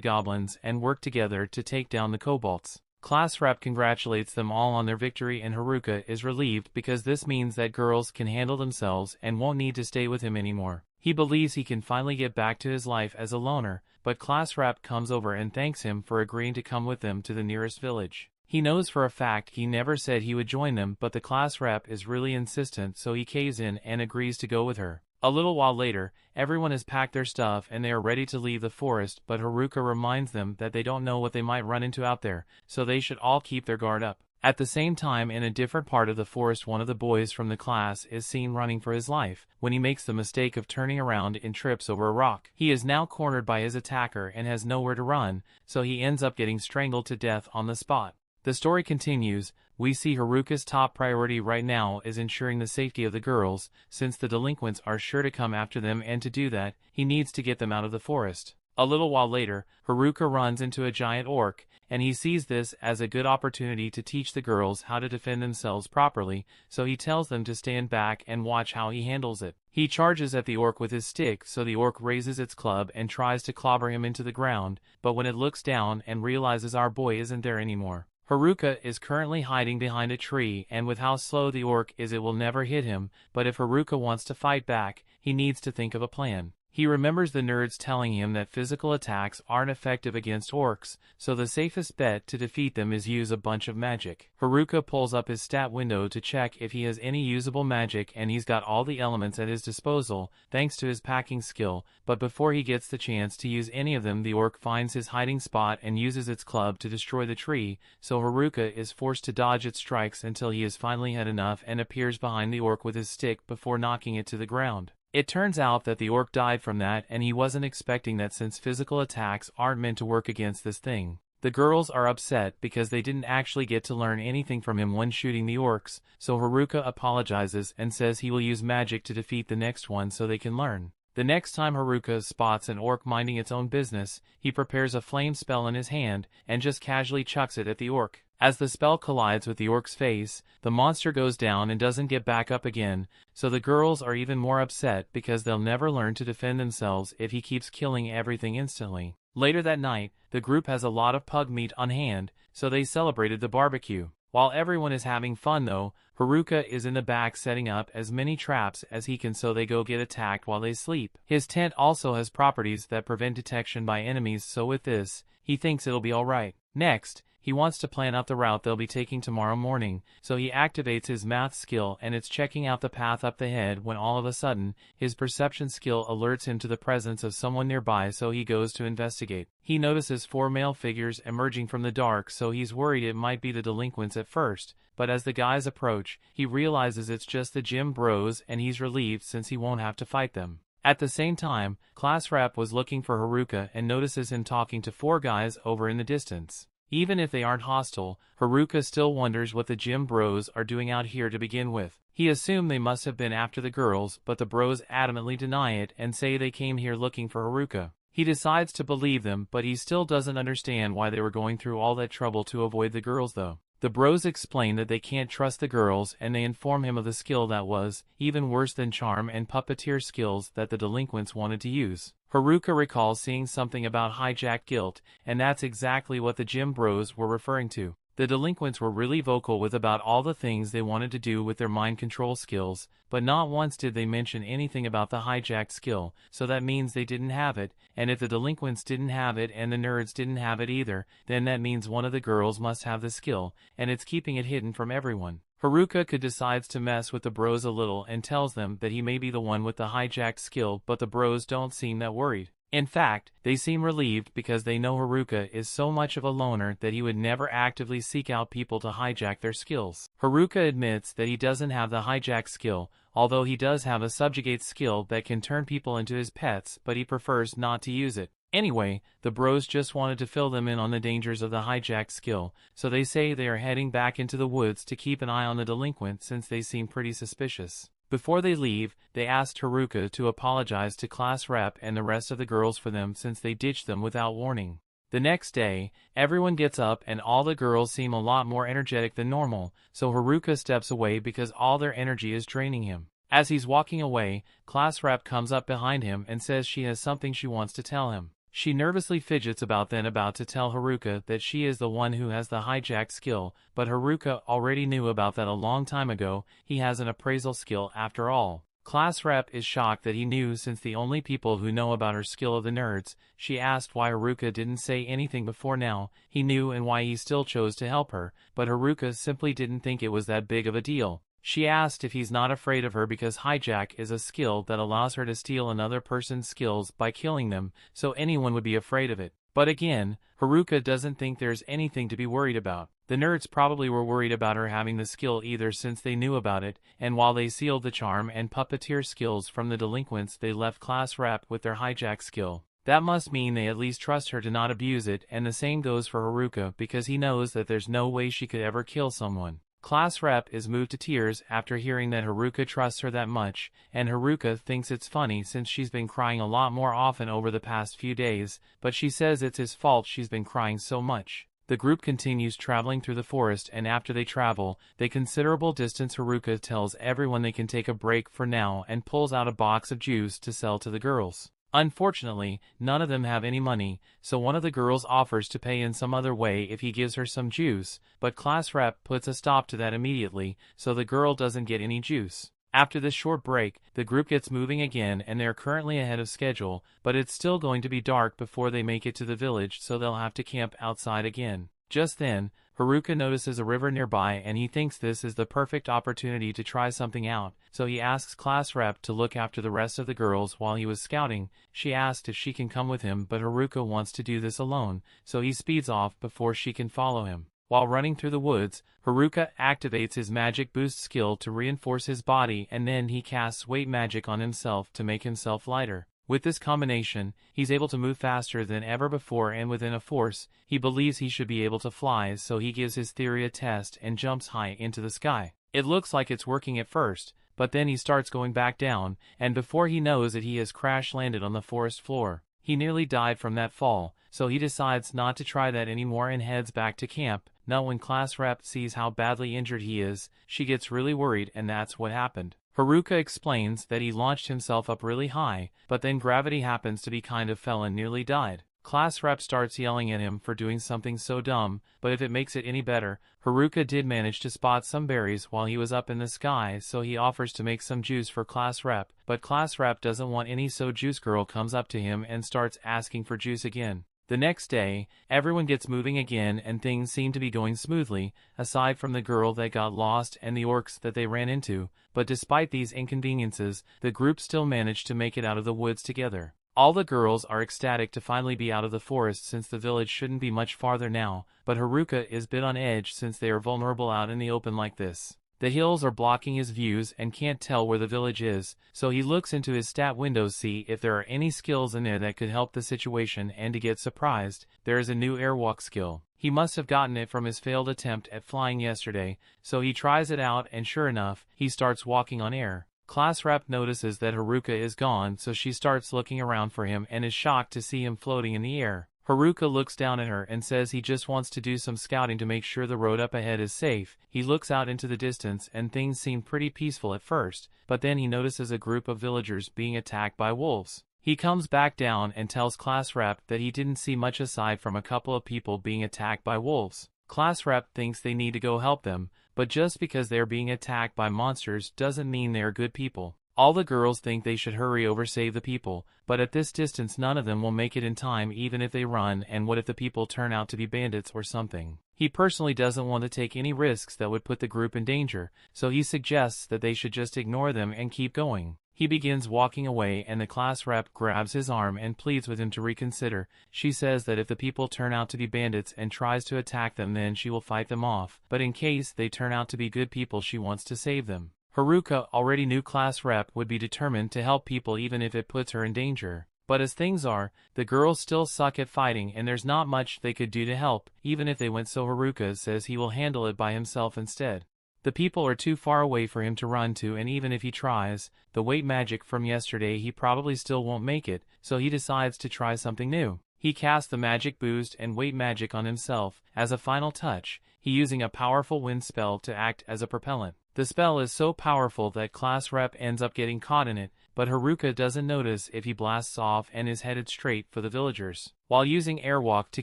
goblins and work together to take down the kobolds. Class rep congratulates them all on their victory and Haruka is relieved because this means that girls can handle themselves and won't need to stay with him anymore. He believes he can finally get back to his life as a loner, but class rep comes over and thanks him for agreeing to come with them to the nearest village. He knows for a fact he never said he would join them, but the class rep is really insistent, so he caves in and agrees to go with her. A little while later, everyone has packed their stuff and they are ready to leave the forest, but Haruka reminds them that they don't know what they might run into out there, so they should all keep their guard up. At the same time, in a different part of the forest, one of the boys from the class is seen running for his life, when he makes the mistake of turning around and trips over a rock. He is now cornered by his attacker and has nowhere to run, so he ends up getting strangled to death on the spot. The story continues. We see Haruka's top priority right now is ensuring the safety of the girls, since the delinquents are sure to come after them, and to do that, he needs to get them out of the forest. A little while later, Haruka runs into a giant orc, and he sees this as a good opportunity to teach the girls how to defend themselves properly, so he tells them to stand back and watch how he handles it. He charges at the orc with his stick, so the orc raises its club and tries to clobber him into the ground, but when it looks down and realizes our boy isn't there anymore. Haruka is currently hiding behind a tree, and with how slow the orc is, it will never hit him, but if Haruka wants to fight back, he needs to think of a plan. He remembers the nerds telling him that physical attacks aren't effective against orcs, so the safest bet to defeat them is use a bunch of magic. Haruka pulls up his stat window to check if he has any usable magic, and he's got all the elements at his disposal, thanks to his packing skill, but before he gets the chance to use any of them, the orc finds his hiding spot and uses its club to destroy the tree, so Haruka is forced to dodge its strikes until he has finally had enough and appears behind the orc with his stick before knocking it to the ground. It turns out that the orc died from that, and he wasn't expecting that since physical attacks aren't meant to work against this thing. The girls are upset because they didn't actually get to learn anything from him when shooting the orcs, so Haruka apologizes and says he will use magic to defeat the next one so they can learn. The next time Haruka spots an orc minding its own business, he prepares a flame spell in his hand and just casually chucks it at the orc. As the spell collides with the orc's face, the monster goes down and doesn't get back up again, so the girls are even more upset because they'll never learn to defend themselves if he keeps killing everything instantly. Later that night, the group has a lot of pug meat on hand, so they celebrated the barbecue. While everyone is having fun though, Haruka is in the back setting up as many traps as he can so they go get attacked while they sleep. His tent also has properties that prevent detection by enemies, so with this, he thinks it'll be alright. Next, he wants to plan out the route they'll be taking tomorrow morning, so he activates his math skill and it's checking out the path up ahead when all of a sudden, his perception skill alerts him to the presence of someone nearby, so he goes to investigate. He notices 4 male figures emerging from the dark, so he's worried it might be the delinquents at first, but as the guys approach, he realizes it's just the gym bros and he's relieved since he won't have to fight them. At the same time, class rep was looking for Haruka and notices him talking to 4 guys over in the distance. Even if they aren't hostile, Haruka still wonders what the gym bros are doing out here to begin with. He assumed they must have been after the girls, but the bros adamantly deny it and say they came here looking for Haruka. He decides to believe them, but he still doesn't understand why they were going through all that trouble to avoid the girls though. The bros explain that they can't trust the girls, and they inform him of the skill that was even worse than charm and puppeteer skills that the delinquents wanted to use. Haruka recalls seeing something about hijack guilt, and that's exactly what the gym bros were referring to. The delinquents were really vocal with about all the things they wanted to do with their mind control skills, but not once did they mention anything about the hijacked skill, so that means they didn't have it, and if the delinquents didn't have it and the nerds didn't have it either, then that means one of the girls must have the skill, and it's keeping it hidden from everyone. Haruka decides to mess with the bros a little and tells them that he may be the one with the hijacked skill, but the bros don't seem that worried. In fact, they seem relieved because they know Haruka is so much of a loner that he would never actively seek out people to hijack their skills. Haruka admits that he doesn't have the hijack skill, although he does have a subjugate skill that can turn people into his pets, but he prefers not to use it. Anyway, the bros just wanted to fill them in on the dangers of the hijack skill, so they say they are heading back into the woods to keep an eye on the delinquent since they seem pretty suspicious. Before they leave, they asked Haruka to apologize to class rep and the rest of the girls for them since they ditched them without warning. The next day, everyone gets up and all the girls seem a lot more energetic than normal, so Haruka steps away because all their energy is draining him. As he's walking away, class rep comes up behind him and says she has something she wants to tell him. She nervously fidgets about to tell Haruka that she is the one who has the hijack skill, but Haruka already knew about that a long time ago. He has an appraisal skill after all. Class rep is shocked that he knew since the only people who know about her skill are the nerds. She asked why Haruka didn't say anything before now. He knew and why he still chose to help her, but Haruka simply didn't think it was that big of a deal. She asked if he's not afraid of her because hijack is a skill that allows her to steal another person's skills by killing them, so anyone would be afraid of it. But again, Haruka doesn't think there's anything to be worried about. The nerds probably were worried about her having the skill either since they knew about it, and while they sealed the charm and puppeteer skills from the delinquents they left class rep with their hijack skill. That must mean they at least trust her to not abuse it, and the same goes for Haruka because he knows that there's no way she could ever kill someone. Class rep is moved to tears after hearing that Haruka trusts her that much, and Haruka thinks it's funny since she's been crying a lot more often over the past few days, but she says it's his fault she's been crying so much. The group continues traveling through the forest, and after they travel the considerable distance, Haruka tells everyone they can take a break for now and pulls out a box of juice to sell to the girls. Unfortunately, none of them have any money, so one of the girls offers to pay in some other way if he gives her some juice, but class rep puts a stop to that immediately, so the girl doesn't get any juice. After this short break, the group gets moving again and they're currently ahead of schedule, but it's still going to be dark before they make it to the village, so they'll have to camp outside again. Just then, Haruka notices a river nearby and he thinks this is the perfect opportunity to try something out, so he asks class rep to look after the rest of the girls while he was scouting. She asked if she can come with him, but Haruka wants to do this alone, so he speeds off before she can follow him. While running through the woods, Haruka activates his magic boost skill to reinforce his body, and then he casts weight magic on himself to make himself lighter. With this combination, he's able to move faster than ever before, and within a force, he believes he should be able to fly, so he gives his theory a test and jumps high into the sky. It looks like it's working at first, but then he starts going back down, and before he knows it he has crash landed on the forest floor. He nearly died from that fall, so he decides not to try that anymore and heads back to camp. Now when class rep sees how badly injured he is, she gets really worried, and that's what happened. Haruka explains that he launched himself up really high, but then gravity happens to be kind of fell and nearly died. Class rep starts yelling at him for doing something so dumb, but if it makes it any better, Haruka did manage to spot some berries while he was up in the sky, so he offers to make some juice for class rep, but class rep doesn't want any, so Juice Girl comes up to him and starts asking for juice again. The next day, everyone gets moving again and things seem to be going smoothly, aside from the girl that got lost and the orcs that they ran into, but despite these inconveniences, the group still managed to make it out of the woods together. All the girls are ecstatic to finally be out of the forest since the village shouldn't be much farther now, but Haruka is a bit on edge since they are vulnerable out in the open like this. The hills are blocking his views and can't tell where the village is, so he looks into his stat window to see if there are any skills in there that could help the situation, and to get surprised, there is a new airwalk skill. He must have gotten it from his failed attempt at flying yesterday, so he tries it out and sure enough, he starts walking on air. Class rep notices that Haruka is gone, so she starts looking around for him and is shocked to see him floating in the air. Haruka looks down at her and says he just wants to do some scouting to make sure the road up ahead is safe. He looks out into the distance and things seem pretty peaceful at first, but then he notices a group of villagers being attacked by wolves. He comes back down and tells class rep that he didn't see much aside from a couple of people being attacked by wolves. Class rep thinks they need to go help them, but just because they are being attacked by monsters doesn't mean they are good people. All the girls think they should hurry over save the people, but at this distance none of them will make it in time even if they run, and what if the people turn out to be bandits or something? He personally doesn't want to take any risks that would put the group in danger, so he suggests that they should just ignore them and keep going. He begins walking away and the class rep grabs his arm and pleads with him to reconsider. She says that if the people turn out to be bandits and tries to attack them, then she will fight them off, but in case they turn out to be good people, she wants to save them. Haruka already knew class rep would be determined to help people even if it puts her in danger. But as things are, the girls still suck at fighting and there's not much they could do to help, even if they went, so Haruka says he will handle it by himself instead. The people are too far away for him to run to, and even if he tries, the weight magic from yesterday, he probably still won't make it, so he decides to try something new. He casts the magic boost and weight magic on himself. As a final touch, he using a powerful wind spell to act as a propellant. The spell is so powerful that class rep ends up getting caught in it, but Haruka doesn't notice if he blasts off and is headed straight for the villagers. While using airwalk to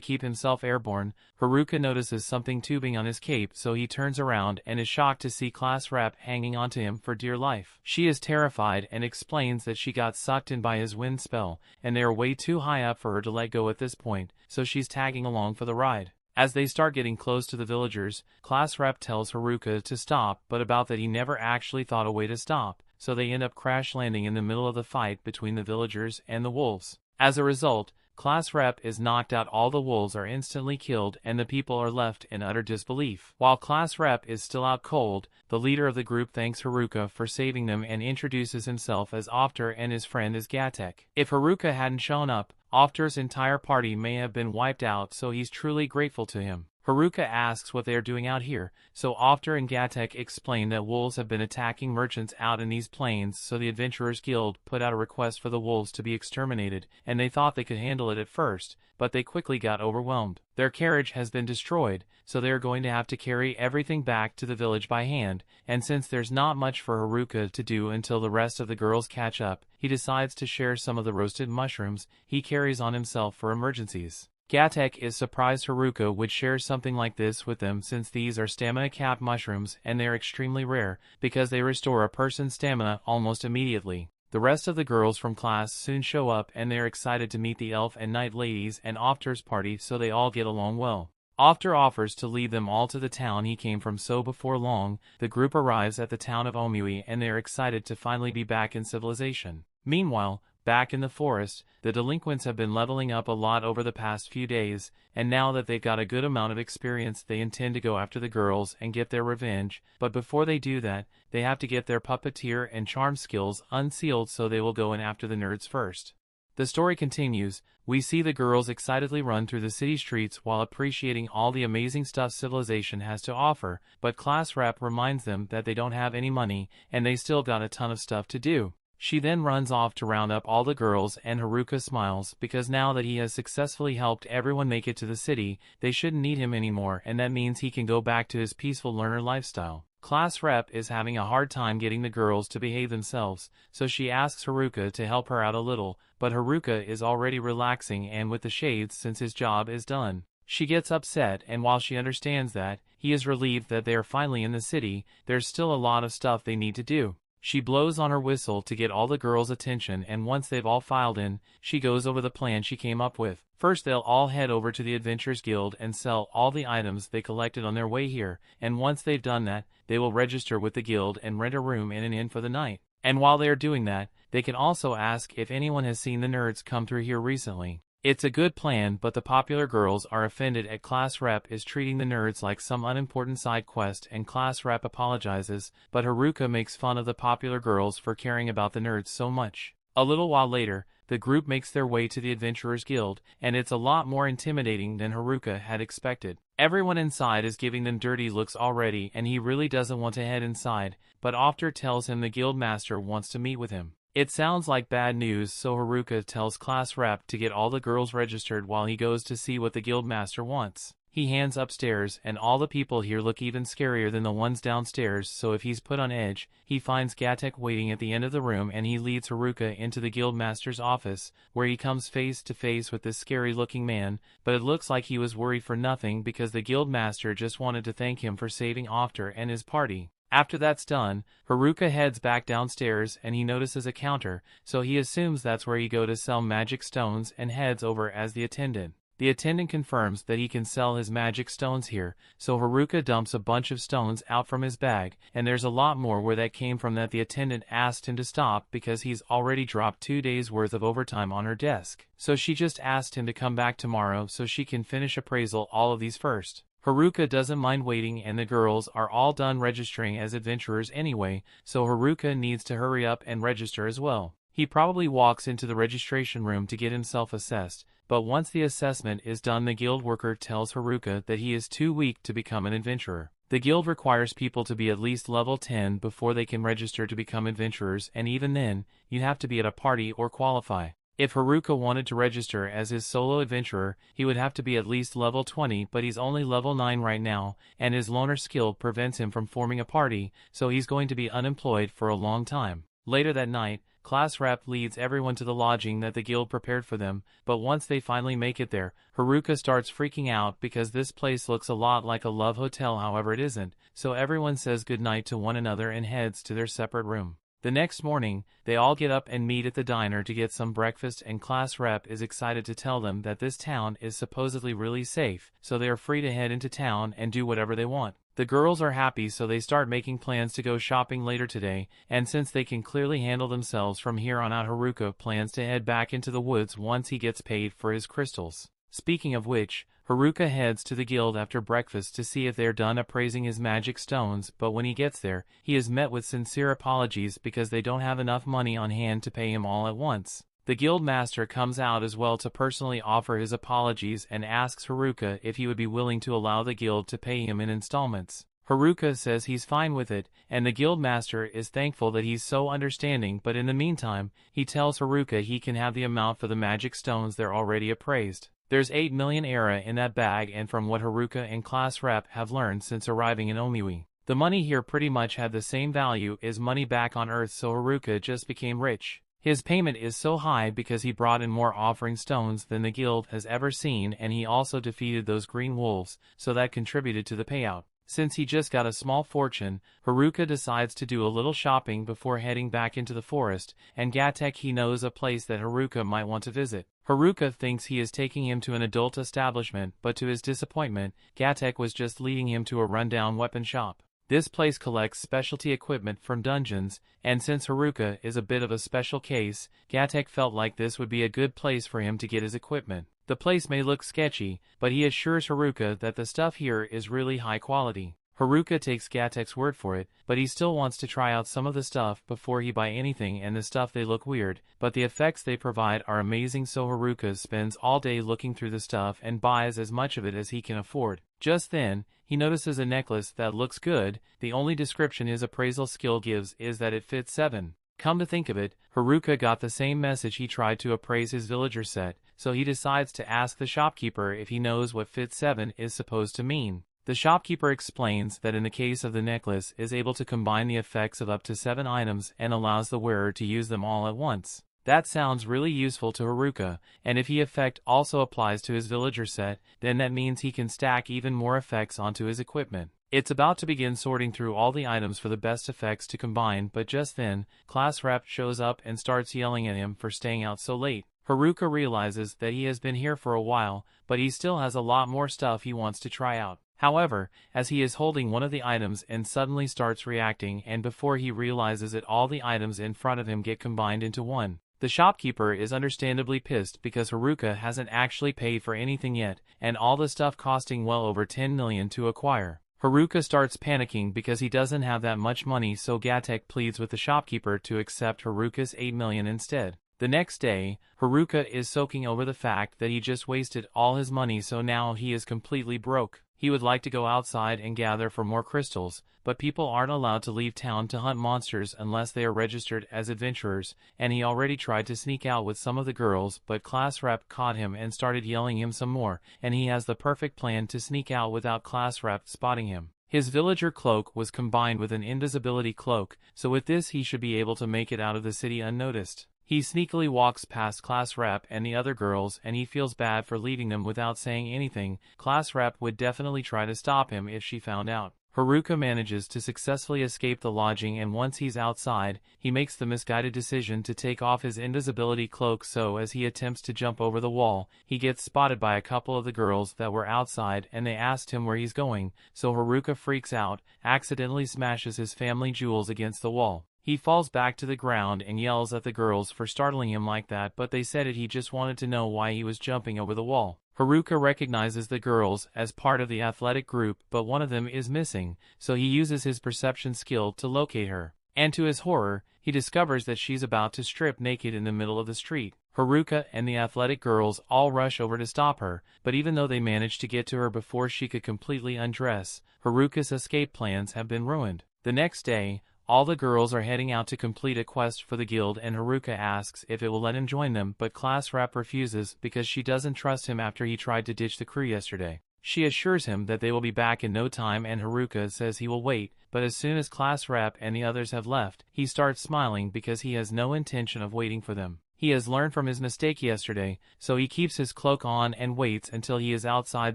keep himself airborne, Haruka notices something tubing on his cape, so he turns around and is shocked to see class rep hanging onto him for dear life. She is terrified and explains that she got sucked in by his wind spell, and they are way too high up for her to let go at this point, so she's tagging along for the ride. As they start getting close to the villagers, class rep tells Haruka to stop, but about that he never actually thought a way to stop, so they end up crash landing in the middle of the fight between the villagers and the wolves. As a result, class rep is knocked out, all the wolves are instantly killed, and the people are left in utter disbelief. While class rep is still out cold, the leader of the group thanks Haruka for saving them and introduces himself as Ofter and his friend as Gatek. If Haruka hadn't shown up, Ofter's entire party may have been wiped out, so he's truly grateful to him. Haruka asks what they are doing out here, so Ofter and Gatek explain that wolves have been attacking merchants out in these plains, so the Adventurers Guild put out a request for the wolves to be exterminated, and they thought they could handle it at first, but they quickly got overwhelmed. Their carriage has been destroyed, so they are going to have to carry everything back to the village by hand, and since there's not much for Haruka to do until the rest of the girls catch up, he decides to share some of the roasted mushrooms he carries on himself for emergencies. Gatek is surprised Haruka would share something like this with them, since these are stamina-capped mushrooms and they are extremely rare, because they restore a person's stamina almost immediately. The rest of the girls from class soon show up and they are excited to meet the elf and knight ladies and Ofter's party, so they all get along well. Ofter offers to lead them all to the town he came from, so before long, the group arrives at the town of Omui and they are excited to finally be back in civilization. Meanwhile, back in the forest, the delinquents have been leveling up a lot over the past few days, and now that they've got a good amount of experience, they intend to go after the girls and get their revenge, but before they do that, they have to get their puppeteer and charm skills unsealed, so they will go in after the nerds first. The story continues. We see the girls excitedly run through the city streets while appreciating all the amazing stuff civilization has to offer, but class rep reminds them that they don't have any money, and they still got a ton of stuff to do. She then runs off to round up all the girls, and Haruka smiles, because now that he has successfully helped everyone make it to the city, they shouldn't need him anymore, and that means he can go back to his peaceful learner lifestyle. Class rep is having a hard time getting the girls to behave themselves, so she asks Haruka to help her out a little, but Haruka is already relaxing and with the shades since his job is done. She gets upset, and while she understands that, he is relieved that they are finally in the city, there's still a lot of stuff they need to do. She blows on her whistle to get all the girls' attention, and once they've all filed in, she goes over the plan she came up with. First, they'll all head over to the Adventurers Guild and sell all the items they collected on their way here, and once they've done that, they will register with the guild and rent a room in an inn for the night. And while they are doing that, they can also ask if anyone has seen the nerds come through here recently. It's a good plan, but the popular girls are offended at class rep is treating the nerds like some unimportant side quest, and class rep apologizes, but Haruka makes fun of the popular girls for caring about the nerds so much. A little while later, the group makes their way to the Adventurers Guild, and it's a lot more intimidating than Haruka had expected. Everyone inside is giving them dirty looks already, and he really doesn't want to head inside, but Ofter tells him the guild master wants to meet with him. It sounds like bad news, so Haruka tells class rep to get all the girls registered while he goes to see what the guild master wants. He hands upstairs, and all the people here look even scarier than the ones downstairs, so if he's put on edge, he finds Gatek waiting at the end of the room, and he leads Haruka into the guild master's office, where he comes face to face with this scary-looking man, but it looks like he was worried for nothing because the guild master just wanted to thank him for saving Ofter and his party. After that's done, Haruka heads back downstairs and he notices a counter, so he assumes that's where you go to sell magic stones and heads over as the attendant. The attendant confirms that he can sell his magic stones here, so Haruka dumps a bunch of stones out from his bag, and there's a lot more where that came from that the attendant asked him to stop because he's already dropped 2 days worth of overtime on her desk. So she just asked him to come back tomorrow so she can finish appraisal all of these first. Haruka doesn't mind waiting and the girls are all done registering as adventurers anyway, so Haruka needs to hurry up and register as well. He probably walks into the registration room to get himself assessed, but once the assessment is done the guild worker tells Haruka that he is too weak to become an adventurer. The guild requires people to be at least level 10 before they can register to become adventurers, and even then, you have to be at a party or qualify. If Haruka wanted to register as his solo adventurer, he would have to be at least level 20, but he's only level 9 right now, and his loner skill prevents him from forming a party, so he's going to be unemployed for a long time. Later that night, class rep leads everyone to the lodging that the guild prepared for them, but once they finally make it there, Haruka starts freaking out because this place looks a lot like a love hotel, however it isn't, so everyone says goodnight to one another and heads to their separate room. The next morning, they all get up and meet at the diner to get some breakfast, and class rep is excited to tell them that this town is supposedly really safe, so they are free to head into town and do whatever they want. The girls are happy, so they start making plans to go shopping later today, and since they can clearly handle themselves from here on out, Haruka plans to head back into the woods once he gets paid for his crystals. Speaking of which, Haruka heads to the guild after breakfast to see if they're done appraising his magic stones, but when he gets there, he is met with sincere apologies because they don't have enough money on hand to pay him all at once. The guild master comes out as well to personally offer his apologies and asks Haruka if he would be willing to allow the guild to pay him in installments. Haruka says he's fine with it, and the guild master is thankful that he's so understanding, but in the meantime, he tells Haruka he can have the amount for the magic stones they're already appraised. There's 8 million era in that bag, and from what Haruka and class rep have learned since arriving in Omiwi, the money here pretty much had the same value as money back on Earth, so Haruka just became rich. His payment is so high because he brought in more offering stones than the guild has ever seen, and he also defeated those green wolves, so that contributed to the payout. Since he just got a small fortune, Haruka decides to do a little shopping before heading back into the forest, and Gatek he knows a place that Haruka might want to visit. Haruka thinks he is taking him to an adult establishment, but to his disappointment, Gatek was just leading him to a rundown weapon shop. This place collects specialty equipment from dungeons, and since Haruka is a bit of a special case, Gatek felt like this would be a good place for him to get his equipment. The place may look sketchy, but he assures Haruka that the stuff here is really high quality. Haruka takes Gatek's word for it, but he still wants to try out some of the stuff before he buy anything, and the stuff they look weird, but the effects they provide are amazing, so Haruka spends all day looking through the stuff and buys as much of it as he can afford. Just then, he notices a necklace that looks good. The only description his appraisal skill gives is that it fits 7. Come to think of it, Haruka got the same message he tried to appraise his villager set, so he decides to ask the shopkeeper if he knows what fit 7 is supposed to mean. The shopkeeper explains that in the case of the necklace is able to combine the effects of up to 7 items and allows the wearer to use them all at once. That sounds really useful to Haruka, and if the effect also applies to his villager set, then that means he can stack even more effects onto his equipment. It's about to begin sorting through all the items for the best effects to combine, but just then, class rep shows up and starts yelling at him for staying out so late. Haruka realizes that he has been here for a while, but he still has a lot more stuff he wants to try out. However, as he is holding one of the items and suddenly starts reacting, and before he realizes it, all the items in front of him get combined into one. The shopkeeper is understandably pissed because Haruka hasn't actually paid for anything yet, and all the stuff costing well over 10 million to acquire. Haruka starts panicking because he doesn't have that much money, so Gatek pleads with the shopkeeper to accept Haruka's 8 million instead. The next day, Haruka is soaking over the fact that he just wasted all his money, so now he is completely broke. He would like to go outside and gather for more crystals, but people aren't allowed to leave town to hunt monsters unless they are registered as adventurers, and he already tried to sneak out with some of the girls, but class rep caught him and started yelling him some more, and he has the perfect plan to sneak out without class rep spotting him. His villager cloak was combined with an invisibility cloak, so with this he should be able to make it out of the city unnoticed. He sneakily walks past class rep and the other girls, and he feels bad for leaving them without saying anything. Class rep would definitely try to stop him if she found out. Haruka manages to successfully escape the lodging, and once he's outside, he makes the misguided decision to take off his invisibility cloak, so as he attempts to jump over the wall, he gets spotted by a couple of the girls that were outside and they asked him where he's going, so Haruka freaks out, accidentally smashes his family jewels against the wall. He falls back to the ground and yells at the girls for startling him like that, but they said he just wanted to know why he was jumping over the wall. Haruka recognizes the girls as part of the athletic group, but one of them is missing, so he uses his perception skill to locate her. And to his horror, he discovers that she's about to strip naked in the middle of the street. Haruka and the athletic girls all rush over to stop her, but even though they manage to get to her before she could completely undress, Haruka's escape plans have been ruined. The next day, all the girls are heading out to complete a quest for the guild, and Haruka asks if it will let him join them, but class rep refuses because she doesn't trust him after he tried to ditch the crew yesterday. She assures him that they will be back in no time, and Haruka says he will wait, but as soon as class rep and the others have left, he starts smiling because he has no intention of waiting for them. He has learned from his mistake yesterday, so he keeps his cloak on and waits until he is outside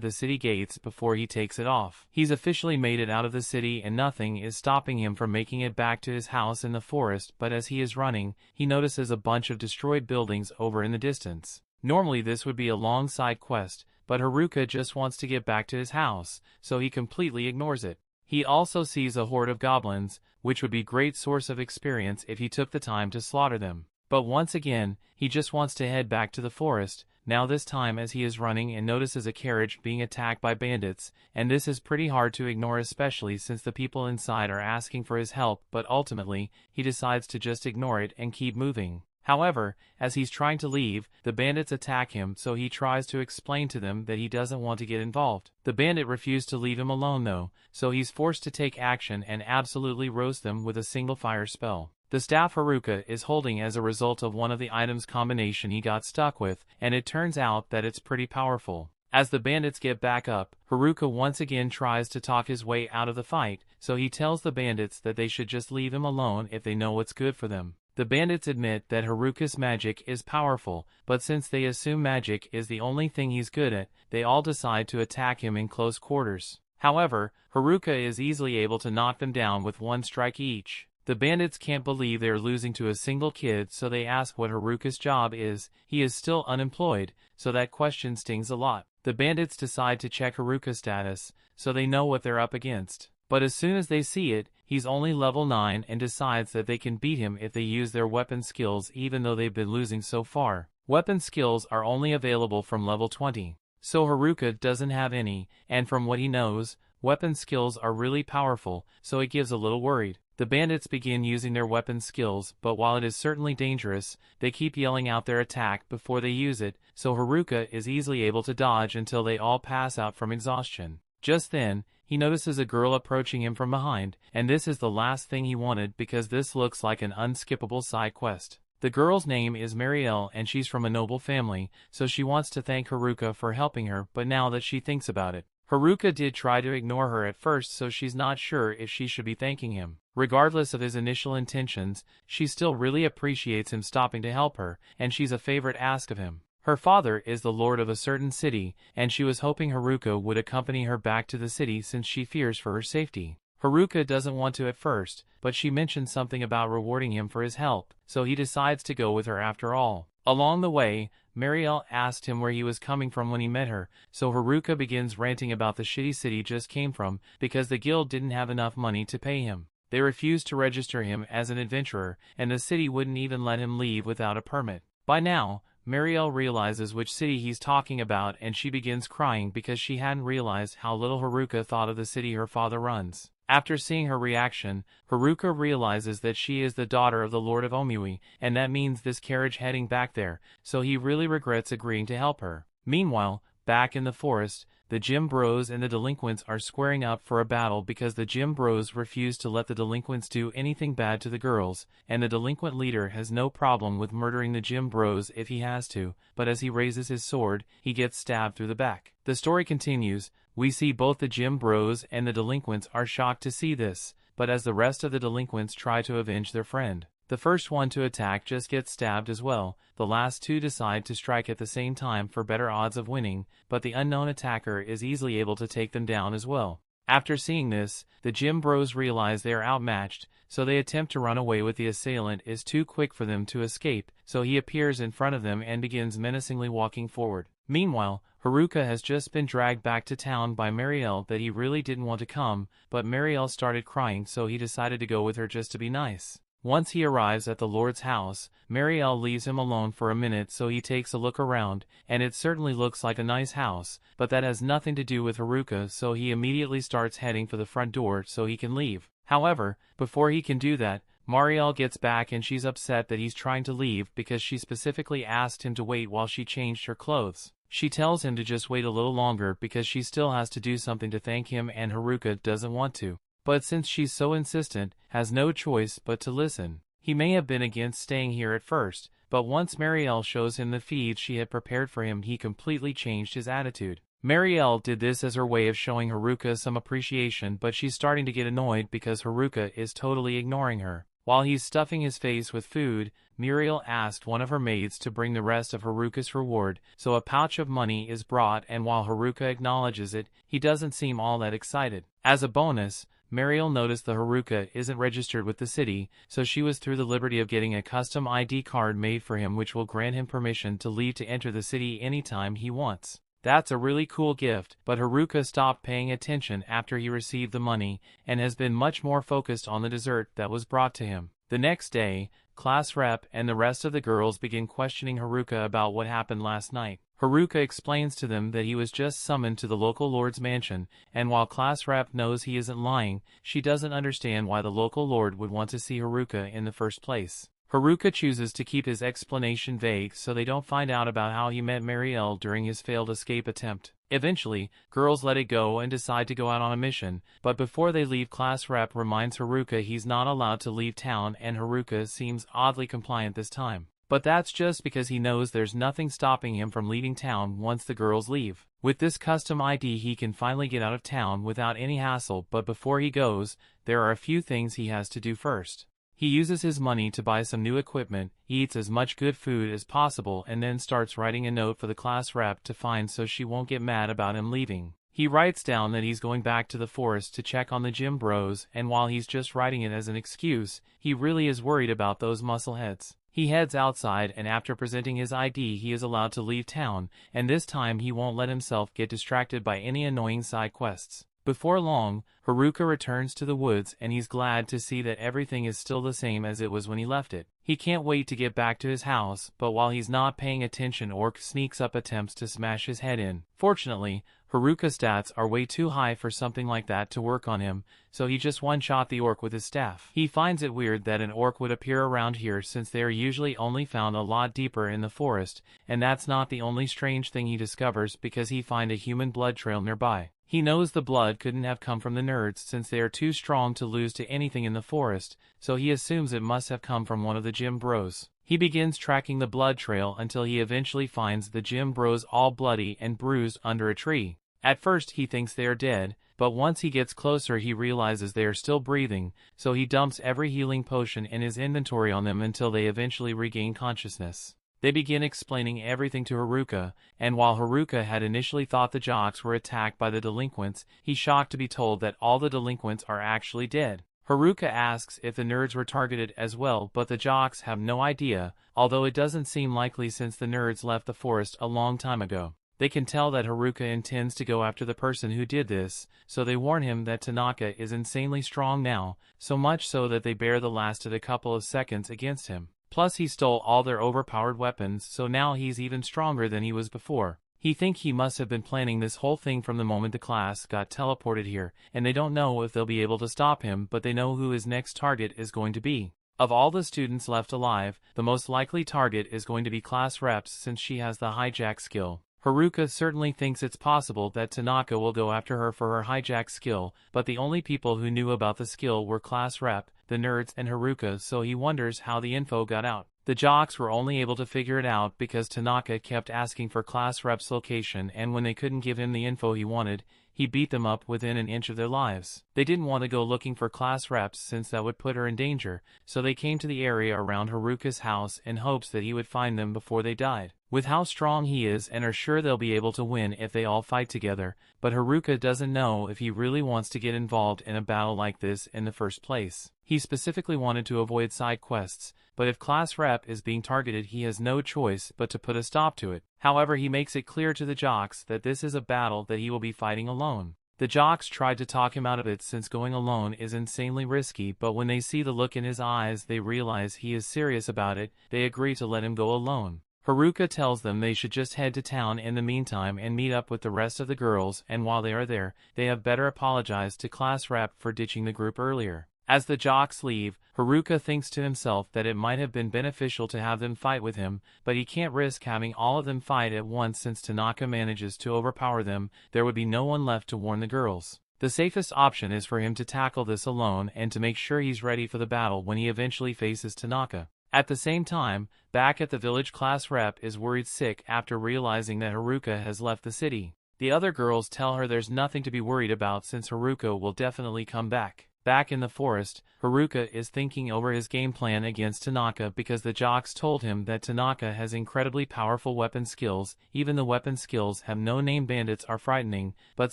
the city gates before he takes it off. He's officially made it out of the city and nothing is stopping him from making it back to his house in the forest, but as he is running, he notices a bunch of destroyed buildings over in the distance. Normally this would be a long side quest, but Haruka just wants to get back to his house, so he completely ignores it. He also sees a horde of goblins, which would be a great source of experience if he took the time to slaughter them. But once again, he just wants to head back to the forest, now this time as he is running and notices a carriage being attacked by bandits, and this is pretty hard to ignore, especially since the people inside are asking for his help, but ultimately, he decides to just ignore it and keep moving. However, as he's trying to leave, the bandits attack him, so he tries to explain to them that he doesn't want to get involved. The bandit refused to leave him alone though, so he's forced to take action and absolutely roast them with a single fire spell. The staff Haruka is holding as a result of one of the items combination he got stuck with, and it turns out that it's pretty powerful. As the bandits get back up, Haruka once again tries to talk his way out of the fight, so he tells the bandits that they should just leave him alone if they know what's good for them. The bandits admit that Haruka's magic is powerful, but since they assume magic is the only thing he's good at, they all decide to attack him in close quarters. However, Haruka is easily able to knock them down with one strike each. The bandits can't believe they are losing to a single kid, so they ask what Haruka's job is. He is still unemployed, so that question stings a lot. The bandits decide to check Haruka's status, so they know what they're up against. But as soon as they see it, he's only level 9 and decides that they can beat him if they use their weapon skills, even though they've been losing so far. Weapon skills are only available from level 20. So Haruka doesn't have any, and from what he knows, weapon skills are really powerful, so he gets a little worried. The bandits begin using their weapon skills, but while it is certainly dangerous, they keep yelling out their attack before they use it, so Haruka is easily able to dodge until they all pass out from exhaustion. Just then, he notices a girl approaching him from behind, and this is the last thing he wanted because this looks like an unskippable side quest. The girl's name is Marielle and she's from a noble family, so she wants to thank Haruka for helping her, but now that she thinks about it, Haruka did try to ignore her at first, so she's not sure if she should be thanking him. Regardless of his initial intentions, she still really appreciates him stopping to help her, and she's a favorite ask of him. Her father is the lord of a certain city, and she was hoping Haruka would accompany her back to the city since she fears for her safety. Haruka doesn't want to at first, but she mentions something about rewarding him for his help, so he decides to go with her after all. Along the way, Marielle asked him where he was coming from when he met her, so Haruka begins ranting about the shitty city he just came from because the guild didn't have enough money to pay him. They refused to register him as an adventurer, and the city wouldn't even let him leave without a permit. By now, Marielle realizes which city he's talking about, and she begins crying because she hadn't realized how little Haruka thought of the city her father runs. After seeing her reaction, Haruka realizes that she is the daughter of the Lord of Omui, and that means this carriage heading back there, so he really regrets agreeing to help her. Meanwhile, back in the forest, the gym bros and the delinquents are squaring up for a battle because the gym bros refuse to let the delinquents do anything bad to the girls, and the delinquent leader has no problem with murdering the gym bros if he has to, but as he raises his sword, he gets stabbed through the back. The story continues. We see both the gym bros and the delinquents are shocked to see this, but as the rest of the delinquents try to avenge their friend, the first one to attack just gets stabbed as well. The last two decide to strike at the same time for better odds of winning, but the unknown attacker is easily able to take them down as well. After seeing this, the gym bros realize they are outmatched, so they attempt to run away, with the assailant is too quick for them to escape, so he appears in front of them and begins menacingly walking forward. Meanwhile, Haruka has just been dragged back to town by Marielle that he really didn't want to come, but Marielle started crying, so he decided to go with her just to be nice. Once he arrives at the Lord's house, Marielle leaves him alone for a minute, so he takes a look around, and it certainly looks like a nice house, but that has nothing to do with Haruka, so he immediately starts heading for the front door so he can leave. However, before he can do that, Marielle gets back and she's upset that he's trying to leave because she specifically asked him to wait while she changed her clothes. She tells him to just wait a little longer because she still has to do something to thank him, and Haruka doesn't want to. But since she's so insistent, has no choice but to listen. He may have been against staying here at first, but once Marielle shows him the feed she had prepared for him, he completely changed his attitude. Marielle did this as her way of showing Haruka some appreciation, but she's starting to get annoyed because Haruka is totally ignoring her. While he's stuffing his face with food, Muriel asked one of her maids to bring the rest of Haruka's reward, so a pouch of money is brought, and while Haruka acknowledges it, he doesn't seem all that excited. As a bonus, Muriel noticed the Haruka isn't registered with the city, so she was through the liberty of getting a custom ID card made for him, which will grant him permission to leave to enter the city anytime he wants. That's a really cool gift, but Haruka stopped paying attention after he received the money, and has been much more focused on the dessert that was brought to him. The next day, class rep and the rest of the girls begin questioning Haruka about what happened last night. Haruka explains to them that he was just summoned to the local lord's mansion, and while class rep knows he isn't lying, she doesn't understand why the local lord would want to see Haruka in the first place. Haruka chooses to keep his explanation vague so they don't find out about how he met Marielle during his failed escape attempt. Eventually, girls let it go and decide to go out on a mission, but before they leave, class rep reminds Haruka he's not allowed to leave town, and Haruka seems oddly compliant this time. But that's just because he knows there's nothing stopping him from leaving town once the girls leave. With this custom ID, he can finally get out of town without any hassle, but before he goes, there are a few things he has to do first. He uses his money to buy some new equipment, eats as much good food as possible, and then starts writing a note for the class rep to find so she won't get mad about him leaving. He writes down that he's going back to the forest to check on the gym bros, and while he's just writing it as an excuse, he really is worried about those muscleheads. He heads outside, and after presenting his ID, he is allowed to leave town, and this time he won't let himself get distracted by any annoying side quests. Before long, Haruka returns to the woods, and he's glad to see that everything is still the same as it was when he left it. He can't wait to get back to his house, but while he's not paying attention, Orc sneaks up, attempts to smash his head in. Fortunately, Haruka's stats are way too high for something like that to work on him, so he just one-shot the orc with his staff. He finds it weird that an orc would appear around here since they are usually only found a lot deeper in the forest, and that's not the only strange thing he discovers because he finds a human blood trail nearby. He knows the blood couldn't have come from the nerds since they are too strong to lose to anything in the forest, so he assumes it must have come from one of the gym bros. He begins tracking the blood trail until he eventually finds the gym bros all bloody and bruised under a tree. At first he thinks they are dead, but once he gets closer he realizes they are still breathing, so he dumps every healing potion in his inventory on them until they eventually regain consciousness. They begin explaining everything to Haruka, and while Haruka had initially thought the jocks were attacked by the delinquents, he's shocked to be told that all the delinquents are actually dead. Haruka asks if the nerds were targeted as well, but the jocks have no idea, although it doesn't seem likely since the nerds left the forest a long time ago. They can tell that Haruka intends to go after the person who did this, so they warn him that Tanaka is insanely strong now, so much so that they barely lasted a couple of seconds against him. Plus he stole all their overpowered weapons, so now he's even stronger than he was before. He thinks he must have been planning this whole thing from the moment the class got teleported here, and they don't know if they'll be able to stop him, but they know who his next target is going to be. Of all the students left alive, the most likely target is going to be class reps since she has the hijack skill. Haruka certainly thinks it's possible that Tanaka will go after her for her hijack skill, but the only people who knew about the skill were class rep, the nerds, and Haruka, so he wonders how the info got out. The jocks were only able to figure it out because Tanaka kept asking for class rep's location, and when they couldn't give him the info he wanted, he beat them up within an inch of their lives. They didn't want to go looking for class reps since that would put her in danger, so they came to the area around Haruka's house in hopes that he would find them before they died. with how strong he is and are sure they'll be able to win if they all fight together, but Haruka doesn't know if he really wants to get involved in a battle like this in the first place. He specifically wanted to avoid side quests, but if class rep is being targeted he has no choice but to put a stop to it. However, he makes it clear to the jocks that this is a battle that he will be fighting alone. The jocks tried to talk him out of it since going alone is insanely risky, but when they see the look in his eyes they realize he is serious about it. They agree to let him go alone. Haruka tells them they should just head to town in the meantime and meet up with the rest of the girls, and while they are there, they have better apologize to class rep for ditching the group earlier. As the jocks leave, Haruka thinks to himself that it might have been beneficial to have them fight with him, but he can't risk having all of them fight at once since Tanaka manages to overpower them. There would be no one left to warn the girls. The safest option is for him to tackle this alone and to make sure he's ready for the battle when he eventually faces Tanaka. At the same time, back at the village, class rep is worried sick after realizing that Haruka has left the city. The other girls tell her there's nothing to be worried about since Haruka will definitely come back. Back in the forest, Haruka is thinking over his game plan against Tanaka because the jocks told him that Tanaka has incredibly powerful weapon skills. Even the weapon skills have no name. Bandits are frightening, but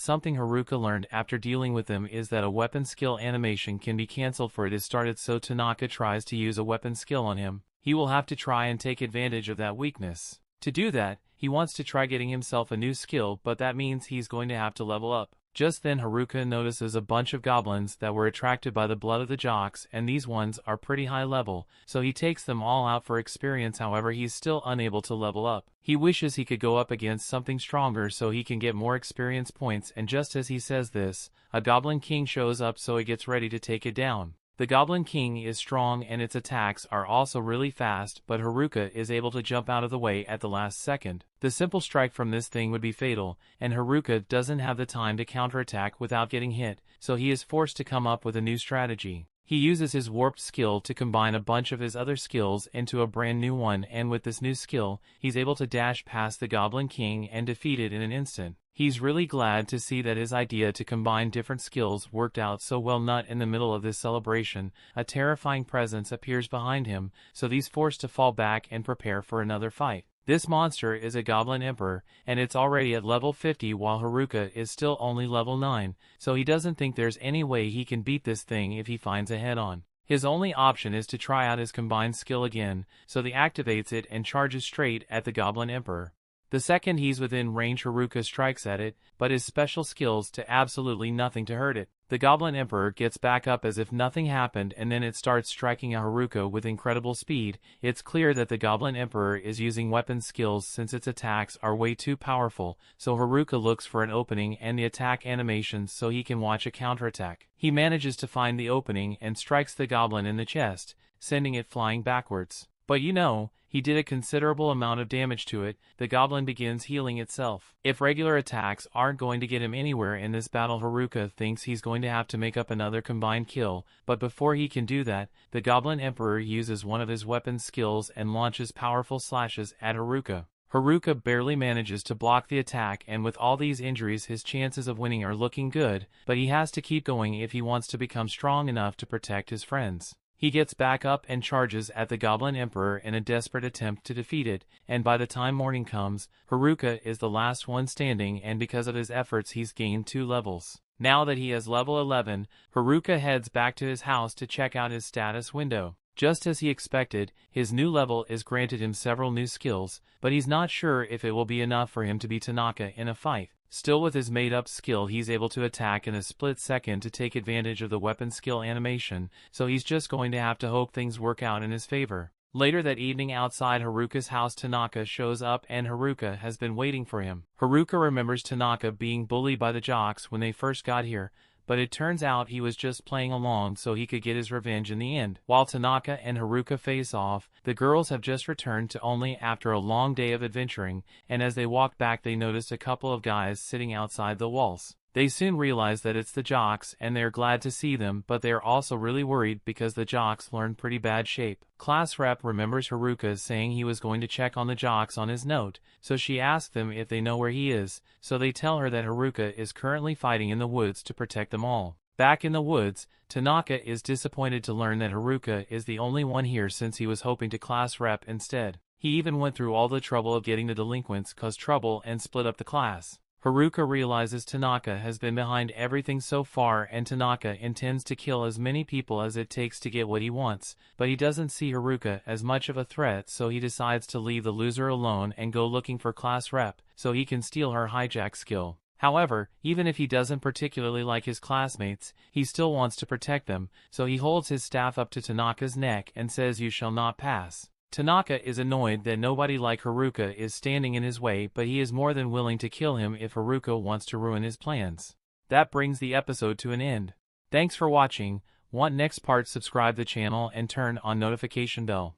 something Haruka learned after dealing with them is that a weapon skill animation can be cancelled for it is started, so Tanaka tries to use a weapon skill on him. He will have to try and take advantage of that weakness. To do that, he wants to try getting himself a new skill, but that means he's going to have to level up. Just then Haruka notices a bunch of goblins that were attracted by the blood of the jocks, and these ones are pretty high level, so he takes them all out for experience. However, he's still unable to level up. He wishes he could go up against something stronger so he can get more experience points, and just as he says this, a Goblin King shows up, so he gets ready to take it down. The Goblin King is strong and its attacks are also really fast, but Haruka is able to jump out of the way at the last second. The simple strike from this thing would be fatal, and Haruka doesn't have the time to counterattack without getting hit, so he is forced to come up with a new strategy. He uses his warped skill to combine a bunch of his other skills into a brand new one, and with this new skill, he's able to dash past the Goblin King and defeat it in an instant. He's really glad to see that his idea to combine different skills worked out so well. Not in the middle of this celebration, a terrifying presence appears behind him, so he's forced to fall back and prepare for another fight. This monster is a Goblin Emperor, and it's already at level 50 while Haruka is still only level 9, so he doesn't think there's any way he can beat this thing if he finds a head-on. His only option is to try out his combined skill again, so he activates it and charges straight at the Goblin Emperor. The second he's within range, Haruka strikes at it, but his special skills to absolutely nothing to hurt it. The Goblin Emperor gets back up as if nothing happened, and then it starts striking at Haruka with incredible speed. It's clear that the Goblin Emperor is using weapon skills since its attacks are way too powerful, so Haruka looks for an opening and the attack animations so he can watch a counterattack. He manages to find the opening and strikes the goblin in the chest, sending it flying backwards. But he did a considerable amount of damage to it. The goblin begins healing itself. If regular attacks aren't going to get him anywhere in this battle, Haruka thinks he's going to have to make up another combined kill, but before he can do that, the Goblin Emperor uses one of his weapon skills and launches powerful slashes at Haruka. Haruka barely manages to block the attack, and with all these injuries his chances of winning are looking good, but he has to keep going if he wants to become strong enough to protect his friends. He gets back up and charges at the Goblin Emperor in a desperate attempt to defeat it, and by the time morning comes, Haruka is the last one standing, and because of his efforts he's gained 2 levels. Now that he has level 11, Haruka heads back to his house to check out his status window. Just as he expected, his new level is granted him several new skills, but he's not sure if it will be enough for him to beat Tanaka in a fight. Still, with his made-up skill he's able to attack in a split second to take advantage of the weapon skill animation, so he's just going to have to hope things work out in his favor. Later that evening outside Haruka's house, Tanaka shows up and Haruka has been waiting for him. Haruka remembers Tanaka being bullied by the jocks when they first got here, but it turns out he was just playing along so he could get his revenge in the end. While Tanaka and Haruka face off, the girls have just returned to only after a long day of adventuring, and as they walk back they notice a couple of guys sitting outside the walls. They soon realize that it's the jocks and they're glad to see them, but they are also really worried because the jocks learned pretty bad shape. Class rep remembers Haruka saying he was going to check on the jocks on his note, so she asks them if they know where he is, so they tell her that Haruka is currently fighting in the woods to protect them all. Back in the woods, Tanaka is disappointed to learn that Haruka is the only one here since he was hoping to class rep instead. He even went through all the trouble of getting the delinquents cause trouble and split up the class. Haruka realizes Tanaka has been behind everything so far and Tanaka intends to kill as many people as it takes to get what he wants, but he doesn't see Haruka as much of a threat, so he decides to leave the loser alone and go looking for class rep, so he can steal her hijack skill. However, even if he doesn't particularly like his classmates, he still wants to protect them, so he holds his staff up to Tanaka's neck and says, "You shall not pass." Tanaka is annoyed that nobody like Haruka is standing in his way, but he is more than willing to kill him if Haruka wants to ruin his plans. That brings the episode to an end. Thanks for watching. Want next part? Subscribe the channel and turn on notification bell.